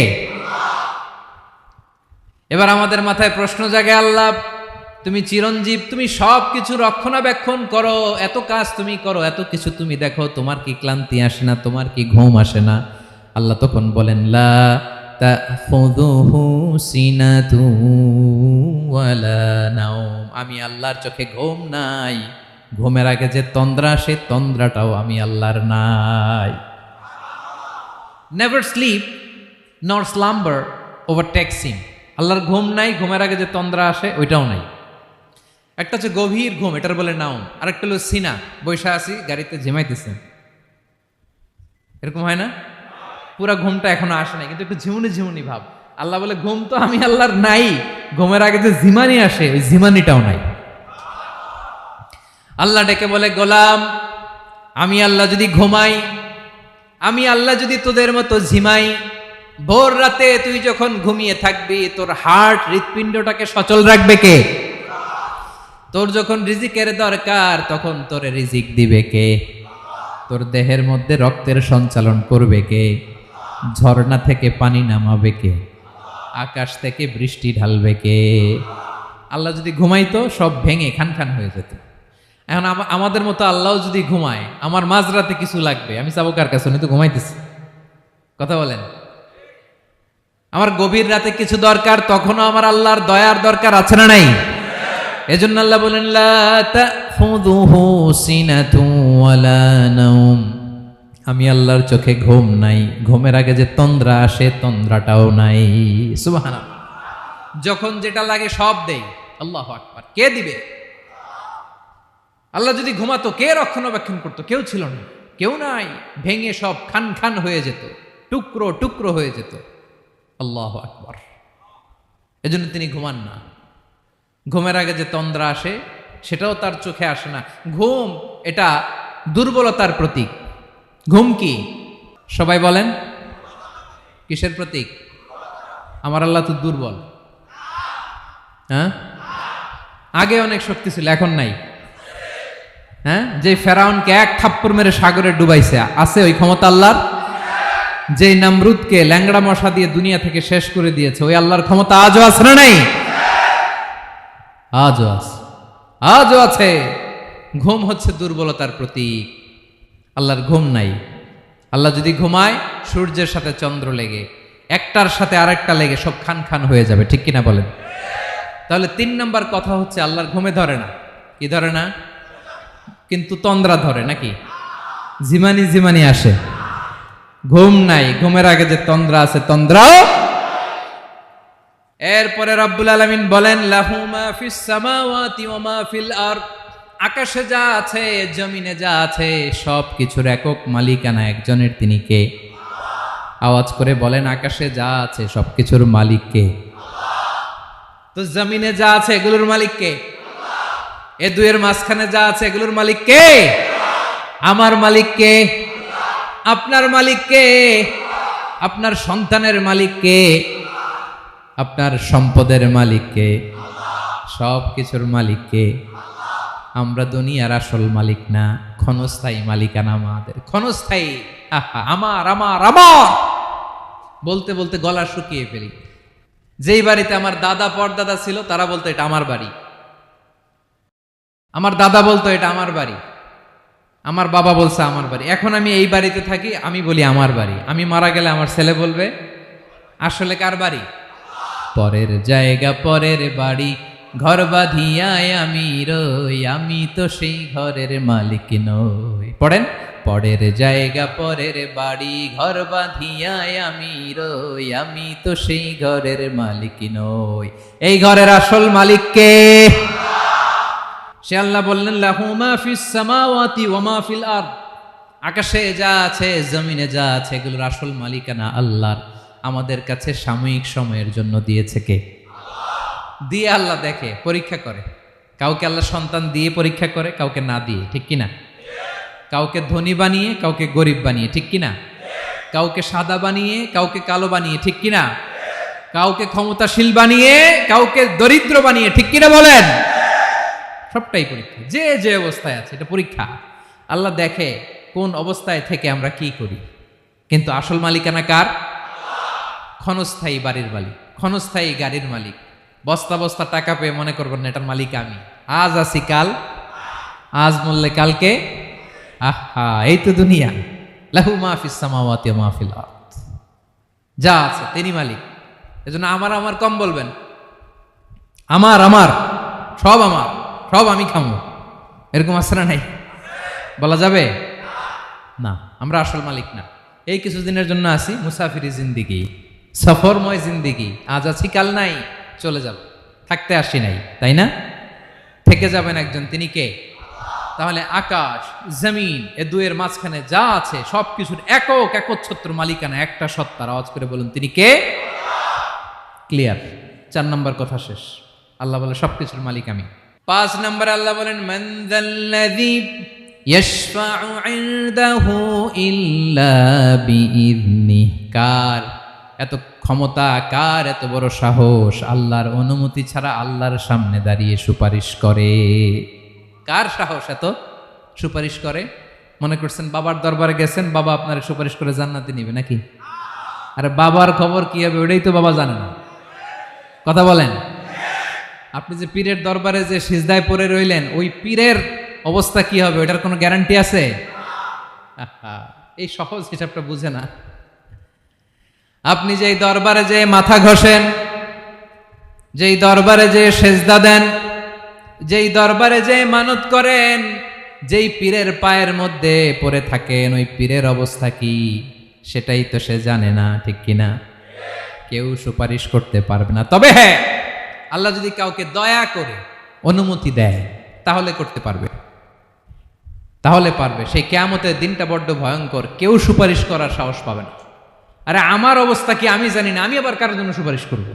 [SPEAKER 1] এবার আমাদের মাথায় প্রশ্ন জাগে, আল্লাহ তুমি চিরঞ্জীব, তুমি সব কিছু রক্ষণাবেক্ষণ করো, এত কাজ তুমি করো, এত কিছু তুমি দেখো, তোমার কি ক্লান্তি আসে না? তোমার কি ঘুম আসে না? আল্লাহ তখন বলেন লা তাখুযুহু সিনাতু ওয়ালা নাওম, আমি আল্লাহর চোখে ঘুম নাই, ঘুমের আগে যে তন্দ্রা, সে তন্দ্রাটাও আমি আল্লাহর নাই। নেভার স্লিপ নর স্লাম্বার ওভারটেকস হিম, আল্লাহর ঘুম নাই, ঘুমের আগে যে তন্দ্রা আসে ওইটাও নাই। একটা হচ্ছে গভীর ঘুম, এটার বলে নাওম, আর একটা হলো সিনা, বৈশা আছি গাড়িতে ঝিমাইতেছেন, এরকম হয় না? পুরা ঘুমটা এখনো আসে নাই, কিন্তু একটু ঝিমুনি ঝিমুনি ভাব। আল্লাহ বলে ঘুম তো আমি আল্লাহর নাই, ঘুমের আগে যে ঝিমানি আসে ওই ঝিমানিটাও নাই। আল্লাহ ডেকে বলে গোলাম, আমি আল্লাহ যদি ঘুমাই, আমি আল্লাহ যদি তোদের মতো ঝিমাই, ভোর রাতে তুই যখন ঘুমিয়ে থাকবি তোর হার্ট, হৃৎপিণ্ডটাকে সচল রাখবে কে? তোর যখন রিজিকের দরকার তখন তোরে রিজিক দিবে কে? তোর দেহের মধ্যে রক্তের সঞ্চালন করবে কে? ঝর্ণা থেকে পানি নামাবে কে? আকাশ থেকে বৃষ্টি ঢালবে কে? আল্লাহ যদি ঘুমাইতো সব ভেঙে খান খান হয়ে যেত। এখন আমাদের মতো আল্লাহ যদি ঘুমায়, আমার মাঝরাতে কিছু লাগবে, আমি যাবো কার কাছে? উনি তো ঘুমাইতেছে। কথা বলেন। আমার গভীর রাতে কিছু দরকার, তখনও আমার আল্লাহর দয়ার দরকার আছে না নাই? এজন্য আল্লাহ বলেন লা তাখুযুহু সিনাতু ওয়ালা নাওম, আমি আল্লাহর চোখে ঘুম নাই, ঘুমের আগে যে তন্দ্রা আসে তন্দ্রাটাও নাই। সুবহানাল্লাহ। যখন যেটা লাগে সব দেই, আল্লাহু আকবার। কে দিবে? আল্লাহ যদি ঘুমাতো কে রক্ষণাবেক্ষণ করতো? কেউ ছিল না, কেউ নাই, ভেঙে সব খান খান হয়ে যেত, টুকরো টুকরো হয়ে যেত। আল্লাহু আকবার। এজন্য তিনি ঘুমান না। ঘুমের আগে যে তন্দ্রা আসে সেটাও তার চোখে আসে না। ঘুম এটা দুর্বলতার প্রতীক। ঘুম কি? সবাই বলেন, কিসের প্রতীক? আমার আল্লাহ তো দুর্বল। হ্যাঁ, আগে অনেক শক্তি ছিল, এখন নাই। হ্যাঁ, যে ফেরাউনকে এক থাপ্পড় মেরে সাগরে ডুবাইছে, আছে ওই ক্ষমতা আল্লাহর? যে নামরুদকে ল্যাংড়া মশা দিয়ে দুনিয়া থেকে শেষ করে দিয়েছে, ওই আল্লাহর ক্ষমতা আজও আছে না নাই? আজও আছে, আজও আছে। ঘুম হচ্ছে দুর্বলতার প্রতীক। আল্লাহর ঘুম নাই। আল্লাহ যদি ঘুমায়, সূর্যের সাথে চন্দ্র লেগে, একটার সাথে আরেকটা লেগে সব খান খান হয়ে যাবে, ঠিক কিনা বলেন? তাহলে 3 নম্বর কথা হচ্ছে আল্লাহর ঘুমে ধরে না। কি ধরে না? কিন্তু তন্দ্রা ধরে নাকি? জিমানি জিমানি আসে। ঘুম নাই, ঘুমের আগে যে তন্দ্রা আছে, তন্দ্রাও। এরপরে রব্বুল আলামিন বলেন, লাহু মা ফিস সামাওয়াতি ওয়া মা ফিল আরদ। আকাশে যা আছে, জমিনে যা আছে, সব কিছুর একক মালিকানা একজনের। তিনি কে? আওয়াজ করে বলেন, আকাশে যা আছে সবকিছুর মালিক কে? তো জমিনে যা আছে এগুলোর মালিক কে? এ দুয়ের মাঝখানে যা আছে এগুলোর মালিক কে? আমার মালিক কে? আপনার মালিক কে? আপনার সন্তানের মালিক কে? আপনার সম্পদের মালিক কে? সব কিছুর মালিক কে? আমরা দুনিয়ার আসল মালিক না, ক্ষণস্থায়ী মালিকানা আমাদের। ক্ষণস্থায়ী। আমার আমার আমার বলতে বলতে গলা শুকিয়ে ফেলি। যেই বাড়িতে আমার দাদা পরদাদা ছিল, তারা বলতো এটা আমার বাড়ি। আমার দাদা বলতো এটা আমার বাড়ি, আমার বাবা বলছে আমার বাড়ি। এখন আমি এই বাড়িতে থাকি, আমি বলি আমার বাড়ি। আমি মারা গেলে আমার ছেলে বলবে আসলে কার বাড়ি? পরের জায়গা পরের বাড়ি, ঘর বাঁধিয়ায় আমি রই, আমি তো সেই ঘরের মালিক নই। পড়েন, পরের জায়গা পরের বাড়ি, ঘর বাঁধিয়ায় আমি রই, আমি তো সেই ঘরের মালিক নই। এই ঘরের আসল মালিক কে? সে আল্লাহ বললেন, লাহু মা ফিস সামাওয়াতি ওয়া মা ফিল আরদ। আকাশে যা আছে, জমিনে যা আছে, এগুলোর আসল মালিকানা আল্লাহর। আমাদের কাছে সাময়িক সময়ের জন্য দিয়েছে কে? দিয়ে আল্লাহ দেখে, পরীক্ষা করে। কাউকে আল্লাহ সন্তান দিয়ে পরীক্ষা করে, কাউকে না দিয়ে, ঠিক কিনা? কাউকে ধনী বানিয়ে, কাউকে গরিব বানিয়ে, ঠিক কিনা? কাউকে সাদা বানিয়ে, কাউকে কালো বানিয়ে, ঠিক কিনা? কাউকে ক্ষমতাশীল বানিয়ে, কাউকে দরিদ্র বানিয়ে, ঠিক কিনা বলেন? সবটাই পরীক্ষা। যে যে অবস্থায় আছে এটা পরীক্ষা। আল্লাহ দেখে কোন অবস্থায় থেকে আমরা কি করি। কিন্তু আসল মালিকানা কার? ক্ষণস্থায়ী বাড়ির মালিক, ক্ষণস্থায়ী গাড়ির মালিক। বস্তা বস্তা টাকা পেয়ে মনে করবেন না এটার মালিক আমি। আজ আছি কাল, আজ মরলে কালকে। আহা, এই তো দুনিয়া। লাহু মা ফিস সামাওয়াতি ওয়া মা ফিল আরদ। যা আছে তিনি মালিক। এজন্য আমার আমার কম বলবেন। আমার আমার সব আমার, সব আমি খামো, এরকম আছে না নাই? বলা যাবে না। আমরা আসল মালিক না। এই কিছুদিনের জন্য আছি, মুসাফিরি জিন্দিগি, সফরময় জিন্দিগি। আজ আছি কাল নাই, চলে যাব। থাকতে আসি নাই, তাই না? থেকে যাবেন একজন, তিনি কে? তাহলে আকাশ জমিন এ দুয়ের মাঝখানে যা আছে সবকিছুর একক একচ্ছত্র মালিকানা একটা সত্তার। আওয়াজ করে বলুন, তিনি কে? ক্লিয়ার। 4 নম্বর কথা শেষ। আল্লাহ বলে সবকিছুর মালিক আমি। 5 নম্বরে আল্লাহ বলেন, মান যাল্লাযী ইয়াশফাউ ইনদাহু ইল্লা বিইযনিহি। কার এত ক্ষমতা, কার এত বড় সাহস, আল্লাহর অনুমতি ছাড়া আল্লাহর সামনে দাঁড়িয়ে সুপারিশ করে? কার সাহস এত সুপারিশ করে? মনে করছেন বাবার দরবারে গেছেন, বাবা আপনার সুপারিশ করে জান্নাতে নিবে নাকি? আরে বাবার খবর কি হবে ওটাই তো বাবা জানে না। কথা বলেন। আপনি যে পীরের দরবারে যে সিজদায় পড়ে রইলেন, ওই পীরের অবস্থা কি হবে ওটার কোনো গ্যারান্টি আছে? এই সহজ হিসাবটা বুঝে না। আপনি যেই দরবারে যে মাথা ঘষেন, যেই দরবারে যে সেজদা দেন, যেই দরবারে যে মানত করেন, যেই পীরের পায়ের মধ্যে পড়ে থাকেন, ওই পীরের অবস্থা কি সেটাই তো সে জানে না, ঠিক কিনা? কেউ সুপারিশ করতে পারবে না। তবে হ্যাঁ, আল্লাহ যদি কাউকে দয়া করে অনুমতি দেয় তাহলে করতে পারবে, তাহলে পারবে। সেই কিয়ামতের দিনটা বড্ড ভয়ঙ্কর, কেউ সুপারিশ করার সাহস পাবে না। আরে আমার অবস্থা কি আমি জানি না, আমি আবার কারোর জন্য সুপারিশ করব?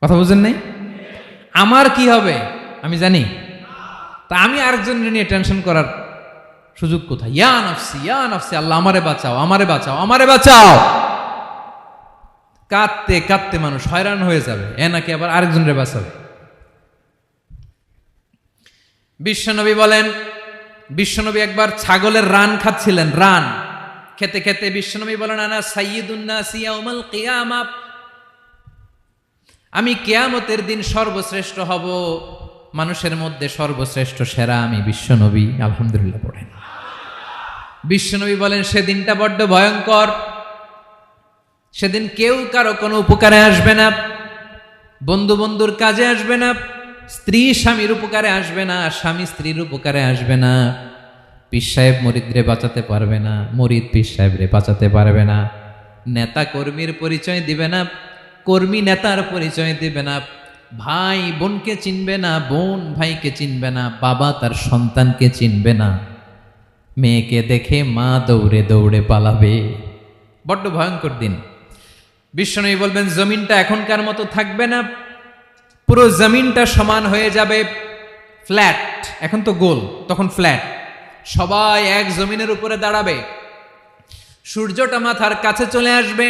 [SPEAKER 1] কথা বুঝেন নাই? আমার কি হবে আমি জানি, তা আমি আরেকজনের নিয়ে টেনশন করার সুযোগ কোথায়? ইয়া নাফসি, আল্লাহ আমারে বাঁচাও, আমারে বাঁচাও, আমারে বাঁচাও। কাঁদতে কাঁদতে মানুষ হয়রান হয়ে যাবে, এ নাকি আবার আরেকজনের বাঁচাবে। বিশ্বনবী বলেন, বিশ্বনবী একবার ছাগলের রান খাচ্ছিলেন, রান খেতে খেতে বিশ্বনবী বলেন, আনা সাইয়্যিদুন নাসি ইয়াউমাল কিয়ামাহ, আমি কিয়ামতের দিন সর্বশ্রেষ্ঠ হব, মানুষের মধ্যে সর্বশ্রেষ্ঠ সেরা আমি বিশ্বনবী। আলহামদুলিল্লাহ পড়েন। বিশ্বনবী বলেন, সেদিনটা বড্ড ভয়ঙ্কর, সেদিন কেউ কারো কোনো উপকারে আসবে না, বন্ধু বন্ধুর কাজে আসবে না, স্ত্রী স্বামীর উপকারে আসবে না, স্বামী স্ত্রীর উপকারে আসবে না, পীর সাহেব মুরিদরে বাঁচাতে পারবে না, মুরিদ পীর সাহেবরে বাঁচাতে পারবে না, নেতা কর্মীর পরিচয় দিবে না, কর্মী নেতার পরিচয় দিবে না, ভাই বোনকে চিনবে না, বোন ভাইকে চিনবে না, বাবা তার সন্তানকে চিনবে না, মেয়েকে দেখে মা দৌড়ে দৌড়ে পালাবে। বড্ড ভয়ঙ্কর দিন। বিশ্বনবী বলবেন, জমিনটা এখনকার মতো থাকবে না, পুরো জমিনটা সমান হয়ে যাবে, ফ্ল্যাট। এখন তো গোল, তখন ফ্ল্যাট। সবাই এক জমিনের উপরে দাঁড়াবে, সূর্যটা মাথার কাছে চলে আসবে,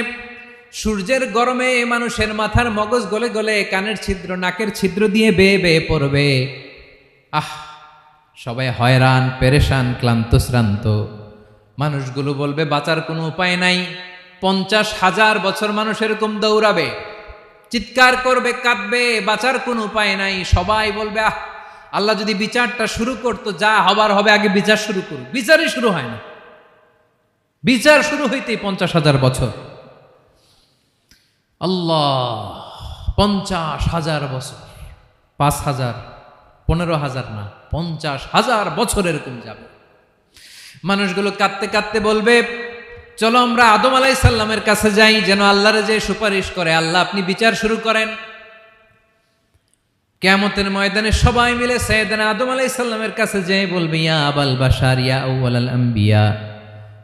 [SPEAKER 1] সূর্যের গরমে মানুষের মাথার মগজ গলে গলে কানের ছিদ্র নাকের ছিদ্র দিয়ে বেয়ে বেয়ে পড়বে। সবাই হয়রান, পেরেশান, ক্লান্ত শ্রান্ত। মানুষগুলো বলবে বাঁচার কোনো উপায় নাই। 50,000 বছর মানুষ এরকম দৌড়াবে, চিৎকার করবে, কাঁদবে, বাঁচার কোনো উপায় নাই। সবাই বলবে, আল্লাহ যদি বিচারটা শুরু করতো, যা হবার হবে, আগে বিচার শুরু করুক। বিচারই শুরু হয় না, বিচার শুরু হইতেই 50,000 বছর। আল্লাহ, 50,000 বছর, 5,000, 15,000 না, 50,000 বছর এরকম যাবে। মানুষগুলো কাঁদতে কাঁদতে বলবে, চলো আমরা আদম আলাইহিস সালামের কাছে যাই, যেন আল্লাহরে যে সুপারিশ করে, আল্লাহ আপনি বিচার শুরু করেন। কিয়ামতের ময়দানে সবাই মিলে সাইয়েদনা আদম আলাইহিস সালামের কাছে যেয়ে বলবে, ইয়া আবাল বাশার, ইয়া আউয়ালাল আম্বিয়া,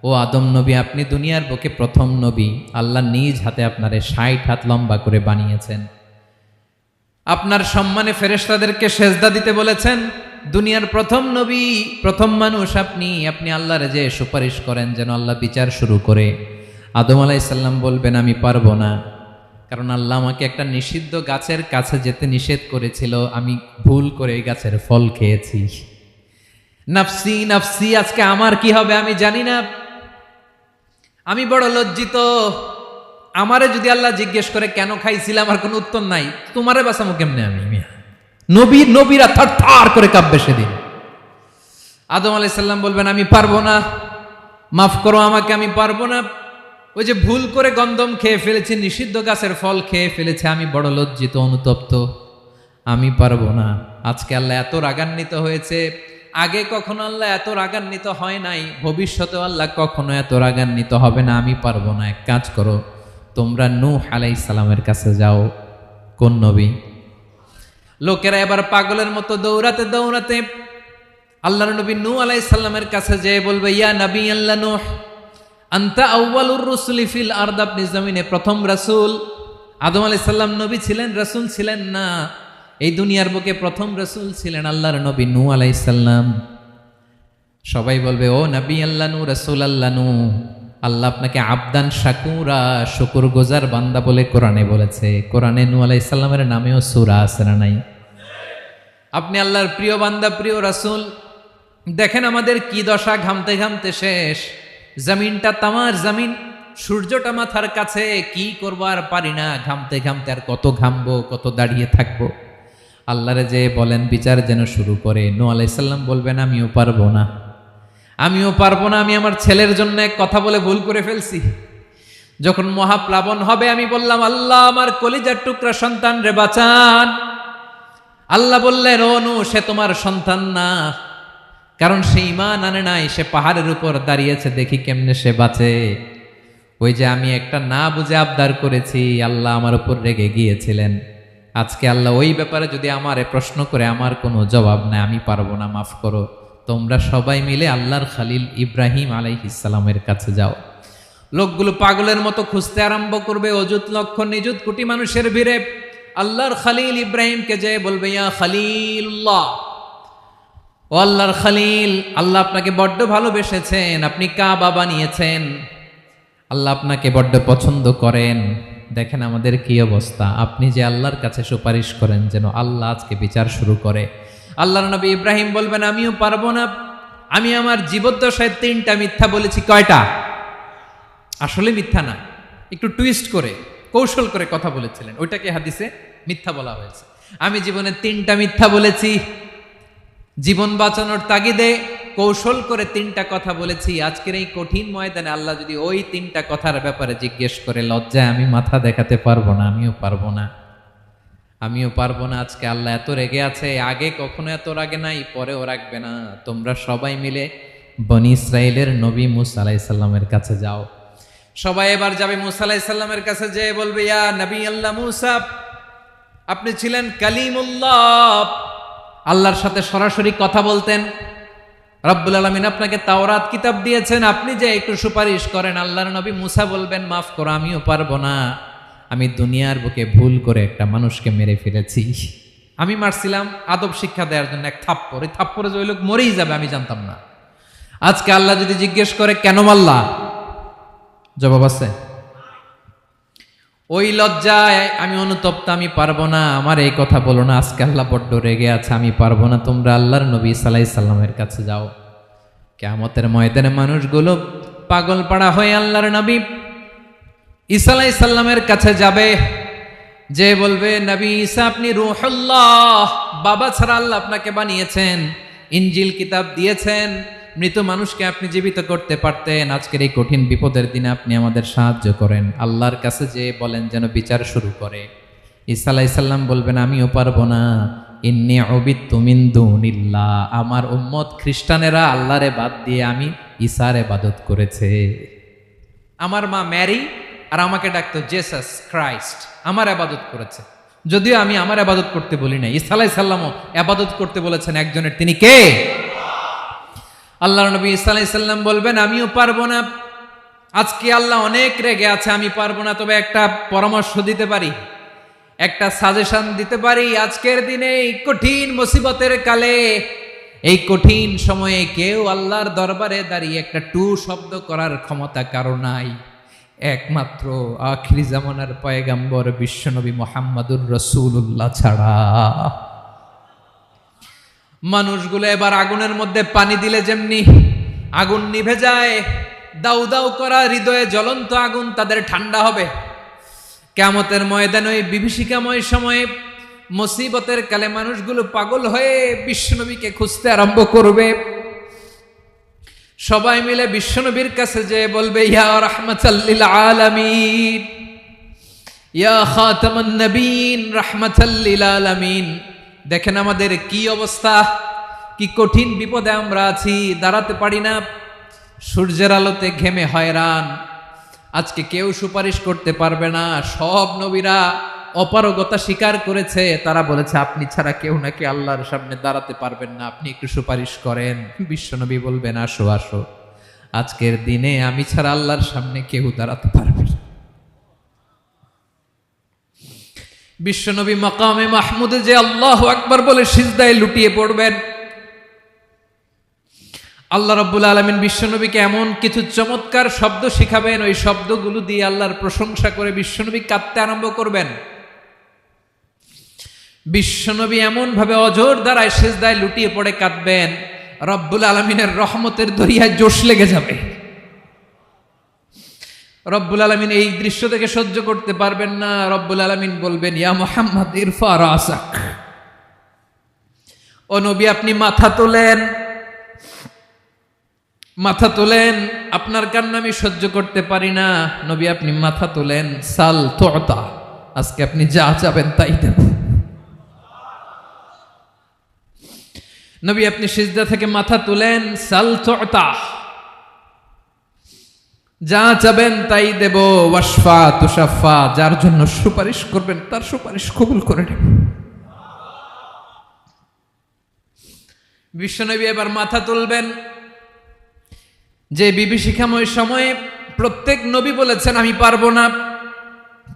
[SPEAKER 1] ও আদম নবী, আপনি দুনিয়ার বুকে প্রথম নবী। আল্লাহ নিজ হাতে আপনারে 60 হাত লম্বা করে বানিয়েছেন, আপনার সম্মানে ফেরেশতাদেরকে সেজদা দিতে বলেছেন। দুনিয়ার প্রথম নবী, প্রথম মানুষ আপনি, আপনি আল্লাহর যে সুপারিশ করেন যেন আল্লাহ বিচার শুরু করে। আদম আলাইহিস সালাম বলবেন, আমি পারবো না, কারণ আল্লাহ আমাকে একটা নিষিদ্ধ গাছের কাছে যেতে নিষেধ করেছিল, আমি ভুল করে এই গাছের ফল খেয়েছি। নাফসি নাফসি, আজকে আমার কি হবে আমি জানি না, আমি বড় লজ্জিত। আমারে যদি আল্লাহ জিজ্ঞেস করে কেন খাইছিলাম, আমার কোনো উত্তর নাই, তোমারে বাঁচামো কেমনে আমি? নবীরা থার থার করে কাঁপবে সেদিন। আদম আলাইহিস সালাম বলবেন, আমি পারবো না, মাফ করো আমাকে, আমি পারবো না। ওই যে ভুল করে গন্ধম খেয়ে ফেলেছি, নিষিদ্ধ গাছের ফল খেয়ে ফেলেছে, আমি বড় লজ্জিত, অনুতপ্ত, আমি পারবো না। আজকে আল্লাহ এত রাগান্বিত হয়েছে, আগে কখনো আল্লাহ এত রাগান্বিত হয় নাই, ভবিষ্যতেও আল্লাহ কখনো এত রাগান্বিত হবে না। আমি পারবো না, এক কাজ করো, তোমরা নূহ আলাইহিস সালামের কাছে যাও। কোন নবী? লোকেরা এবার পাগলের মতো দৌড়াতে দৌড়াতে আল্লাহর নবী নূহ আলাইহিস সালামের কাছে যেয়ে বলবে, ইয়া নবী আল্লাহ নূহ, আনতা আউয়ালুর রুসুলি ফিল আরদ, আপনি জমিনে প্রথম রাসূল। আদম আলাইহিস সালাম নবী ছিলেন, রাসূল ছিলেন না, এই দুনিয়ার বুকে প্রথম রাসূল ছিলেন আল্লাহর নবী নূহ আলাইহিস সালাম। সবাই বলবে, ও নবী আল্লাহ নূহ, রাসূল আল্লাহ নূহ, আল্লাহ আপনাকে আবদান শাকুরা, শুকর গুজার বান্দা বলে কোরআনে বলেছে। কোরআনে নূহ আলাইহিস সালামের নামেও সূরা আছে না নাই? আপনি আল্লাহর প্রিয় বান্দা, প্রিয় রাসূল। দেখেন আমাদের কি দশা, ঘামতে ঘামতে শেষ, জমিনটা তামার জমিন, সূর্যটা মাথার কাছে, কি করবো আর পারি না, ঘামতে ঘামতে আর কত ঘামবো, কত দাঁড়িয়ে থাকবো। আল্লাহরে যে বলেন বিচার যেন শুরু করে। নূহ আলাইহিস সালাম বলবেন, আমিও পারবো না, আমিও পারবো না, আমি আমার ছেলের জন্য এক কথা বলে ভুল করে ফেলছি। যখন মহাপ্লাবন হবে আমি বললাম, আল্লাহ আমার কলিজার টুকরা সন্তান রে বাঁচান। আল্লাহ বললেন, ও নূহ, সে তোমার সন্তান না, কারণ সে ঈমান আনে নাই, সে পাহাড়ের উপর দাঁড়িয়েছে, দেখি কেমনে সে বাঁচে। ওই যে আমি একটা না বুঝে আবদার করেছি, আল্লাহ আমার উপর রেগে গিয়েছিলেন। আজকে আল্লাহ ওই ব্যাপারে যদি আমারে প্রশ্ন করে, আমার কোনো জবাব নাই, আমি পারবো না, মাফ করো। তোমরা সবাই মিলে আল্লাহর খালিল ইব্রাহিম আলাইহিস সালামের কাছে যাও। লোকগুলো পাগলের মতো খুঁজতে আরম্ভ করবে, অযুত লক্ষ নিযুত কোটি মানুষের ভিড়ে আল্লাহর খালিল ইব্রাহিমকে যে বলবে, ইয়া খালিলুল্লাহ, ও আল্লাহর খালিল, আল্লাহ আপনাকে বড্ড ভালোবেসেছেন, আপনি কাবা বানিয়েছেন, আল্লাহ আপনাকে বড্ড পছন্দ করেন। দেখেন আমাদের কি অবস্থা। আপনি যে আল্লাহর কাছে সুপারিশ করেন যেন আল্লাহ আজকে বিচার শুরু করে। আল্লাহর নবী ইব্রাহিম বলবেন, আমিও পারবো না, আমি আমার জীবদ্দশায় 3টা মিথ্যা বলেছি। কয়টা? আসলে মিথ্যা না, একটু টুইস্ট করে কৌশল করে কথা বলেছিলেন, ওইটাকে হাদিসে মিথ্যা বলা হয়েছে। আমি জীবনে 3টা মিথ্যা বলেছি, জীবন বাঁচানোর তাগিদে কৌশল করে 3টা কথা বলেছি। আজকের এই কঠিন ময়দানে আল্লাহ যদি ওই 3টা কথার ব্যাপারে জিজ্ঞেস করে, লজ্জায় আমি মাথা দেখাতে পারবো না, আমিও পারবো না, আমিও পারবো না। আজকে আল্লাহ এত রেগে আছে, আগে কখনো এত রাগে নাই, পরেও রাখবে না। তোমরা সবাই মিলে বনি ইসরাইলের নবী মুসা আলাইহিস সালামের কাছে যাও। সবাই এবার যাবে মুসা আলাইহিস সালামের কাছে, যেয়ে বলবে, ইয়া নবী আল্লাহ মুসা, আপনি ছিলেন কালিমুল্লাহ, আল্লাহর সাথে সরাসরি কথা বলতেন। রব্বুল আলামিন আপনাকে তাওরাত কিতাব দিয়েছেন, আপনি যে একটু সুপারিশ করেন। আল্লাহর নবী মুসা বলবেন, মাফ করো, আমিও পারবো না, আমি দুনিয়ার বুকে ভুল করে একটা মানুষকে মেরে ফেলেছি। আমি মারছিলাম আদব শিক্ষা দেওয়ার জন্য এক থাপ্পড়, এই থাপ্পড়ে যে ওই লোক মরেই যাবে আমি জানতাম না। আজকে আল্লাহ যদি জিজ্ঞেস করে কেন মারলা, জবাব আছে? ওই লজ্জায় আমি অনুতপ্ত, আমি পারবো না, আমার এই কথা বলো না। আজকে আল্লাহ বড্ড রেগে আছে, আমি পারবো না, তোমরা আল্লাহর নবী ঈসা আলাইহিস সালামের কাছে যাও। কিয়ামতের ময়দানে মানুষগুলো পাগল পাড়া হয়ে আল্লাহর নবী ঈসা আলাইহিস সালামের কাছে যাবে, যে বলবে, নবী ঈসা আপনি রূহুল্লাহ, বাবা ছাড়া আল্লাহ আপনাকে বানিয়েছেন, ইনজিল কিতাব দিয়েছেন, মৃত মানুষকে আপনি জীবিত করতে পারতেন। আজকের এই কঠিন বিপদের দিনে আপনি আমাদের সাহায্য করেন। আল্লাহর কাছে যে বলেন যেন বিচার শুরু করে। ঈসা আলাইহিস সালাম বলবেন, আমিও পারবো না, ইন্নী উবিদতু মিন দুনিল্লাহ, আমার উম্মত খ্রিস্টানেরা আল্লাহরে বাদ দিয়ে আমি ঈসার ইবাদত করেছে। আমার মা ম্যারি আর আমাকে ডাকতো জেসাস ক্রাইস্ট, আমার ইবাদত করেছে, যদিও আমি আমার ইবাদত করতে বলি না। ঈসা আলাইহিস সালামও ইবাদত করতে বলেছেন একজনের, তিনি কে? আল্লাহর নবী ঈসা আলাইহিস সালাম বলবেন, আমিও পারবো না, আজকে আল্লাহ অনেক রেগে আছে, আমি পারবো না, তবে একটা পরামর্শ দিতে পারি, একটা সাজেশন দিতে পারি। আজকের দিনে এই কঠিন মুসিবতের কালে, এই কঠিন সময়ে কেউ আল্লাহর দরবারে দাঁড়িয়ে একটা টু শব্দ করার ক্ষমতা কারো নাই, একমাত্র আখিরি জামানার পয়গাম্বর বিশ্বনবী মুহাম্মদুর রাসূলুল্লাহ ছাড়া। মানুষগুলো এবার আগুনের মধ্যে পানি দিলে যেমনি আগুন নিভে যায়, দাউ দাউ করা হৃদয়ে জ্বলন্ত আগুন তাদের ঠান্ডা হবে। কিয়ামতের ময়দানে ওই বিভীষিকাময় সময়ে মুসিবতের কালে মানুষগুলো পাগল হয়ে বিশ্বনবীকে খুঁজতে আরম্ভ করবে। সবাই মিলে বিশ্বনবীর কাছে যে বলবে, ইয়া রাহমাতাল লিল আলামিন, ইয়া খাতামান নবীন, রাহমাতাল লিল আলামিন। দেখেন আমাদের কি অবস্থা, কি কঠিন বিপদে আমরা আছি, দাঁড়াতে পারি না, সূর্যের আলোতে ঘেমে হয়রান। আজকে কেউ সুপারিশ করতে পারবে না। সব নবীরা অপারগতা স্বীকার করেছে, তারা বলেছে আপনি ছাড়া কেউ নাকি আল্লাহর সামনে দাঁড়াতে পারবেন না, আপনি একটু সুপারিশ করেন। বিশ্বনবী বলবেন, আসো আসো, আজকের দিনে আমি ছাড়া আল্লাহর সামনে কেউ দাঁড়াতে পারবে না। বিশ্বনবী মাকামে মাহমুদে যে আল্লাহু আকবার বলে সিজদায় লুটিয়ে পড়বেন। আল্লাহ রাব্বুল আলামিন বিশ্বনবীকে এমন কিছু চমৎকার শব্দ শিখাবেন, ওই শব্দগুলো দিয়ে আল্লাহর প্রশংসা করে বিশ্বনবী কাঁদতে আরম্ভ করবেন। বিশ্বনবী এমন ভাবে অজর দ্বারায় সিজদায় লুটিয়ে পড়ে কাঁদবেন, রব্বুল আলামিনের রহমতের দরিয়ায় জোশ লেগে যাবে। রব্বুল আলামিন এই দৃশ্য থেকে সহ্য করতে পারবেন না। রব্বুল আলামিন বলবেন, ইয়া মুহাম্মদ ইরফা রাসাক, ও নবী আপনি মাথা তোলেন, মাথা তোলেন, আপনার কান্না আমি সহ্য করতে পারি না। নবী আপনি মাথা তোলেন, সাল তুতা, আজকে আপনি যা চাবেন তাই দেব। নবী আপনি সিজদা থেকে মাথা তুলেন, সাল তুতা, যা চাবেন তাই দেব, ওয়াশফা তুশাফা, যার জন্য সুপারিশ করবেন তার সুপারিশ কবুল করে নেব। বিশ্বনবী এবার মাথা তুলবেন। যে বিভীষিকাময় সময়ে প্রত্যেক নবী বলেছেন আমি পারবো না,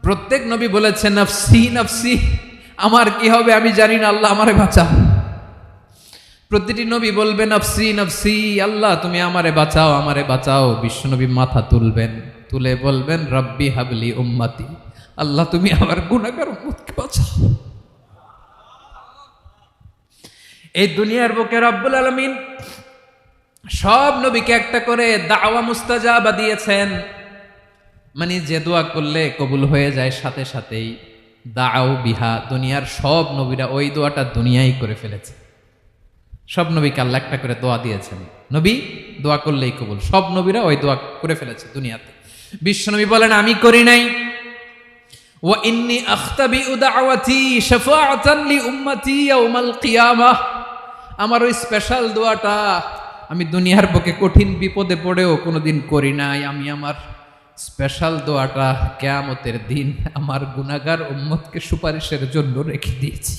[SPEAKER 1] প্রত্যেক নবী বলেছেন নফসি নফসি, আমার কি হবে আমি জানি না, আল্লাহ আমারে বাঁচাও। প্রতিটি নবী বলবেন নফসি নফসি, আল্লাহ তুমি আমারে বাঁচাও আমারে বাঁচাও। বিশ্বনবী মাথা তুলবেন, তুলে বলবেন রব্বি হাবলি উম্মতি, আল্লাহ তুমি আমার গুনাহগার উম্মতকে বাঁচাও। এই দুনিয়ার বুকে রব্বুল আলামিন সব নবীকে একটা করে দাওয়া মুস্তাজাবা দিয়েছেন, মানে যে দোয়া করলে কবুল হয়ে যায় সাথে সাথেই। দাও বিহা, দুনিয়ার সব নবীরা ওই দোয়াটা দুনিয়ায় করে ফেলেছে। সব নবীকে আল্লাহ একটা করে দোয়া দিয়েছেন, নবী দোয়া করলেই কবুল। সব নবীরা ওই দোয়া করে ফেলেছে দুনিয়াতে। বিশ্বনবী বলেন আমি করি নাই। ওয়া ইন্নী আখতাবিউ দাওয়াতি শাফাআতান লি উম্মতি ইয়াউমাল কিয়ামাহ, আমার ওই স্পেশাল দোয়াটা আমি দুনিয়ার বুকে কঠিন বিপদে পড়েও কোনোদিন করি নাই। আমি আমার স্পেশাল দোয়াটা কিয়ামতের দিন আমার গুনাহগার উম্মতকে সুপারিশের জন্য রেখে দিয়েছি।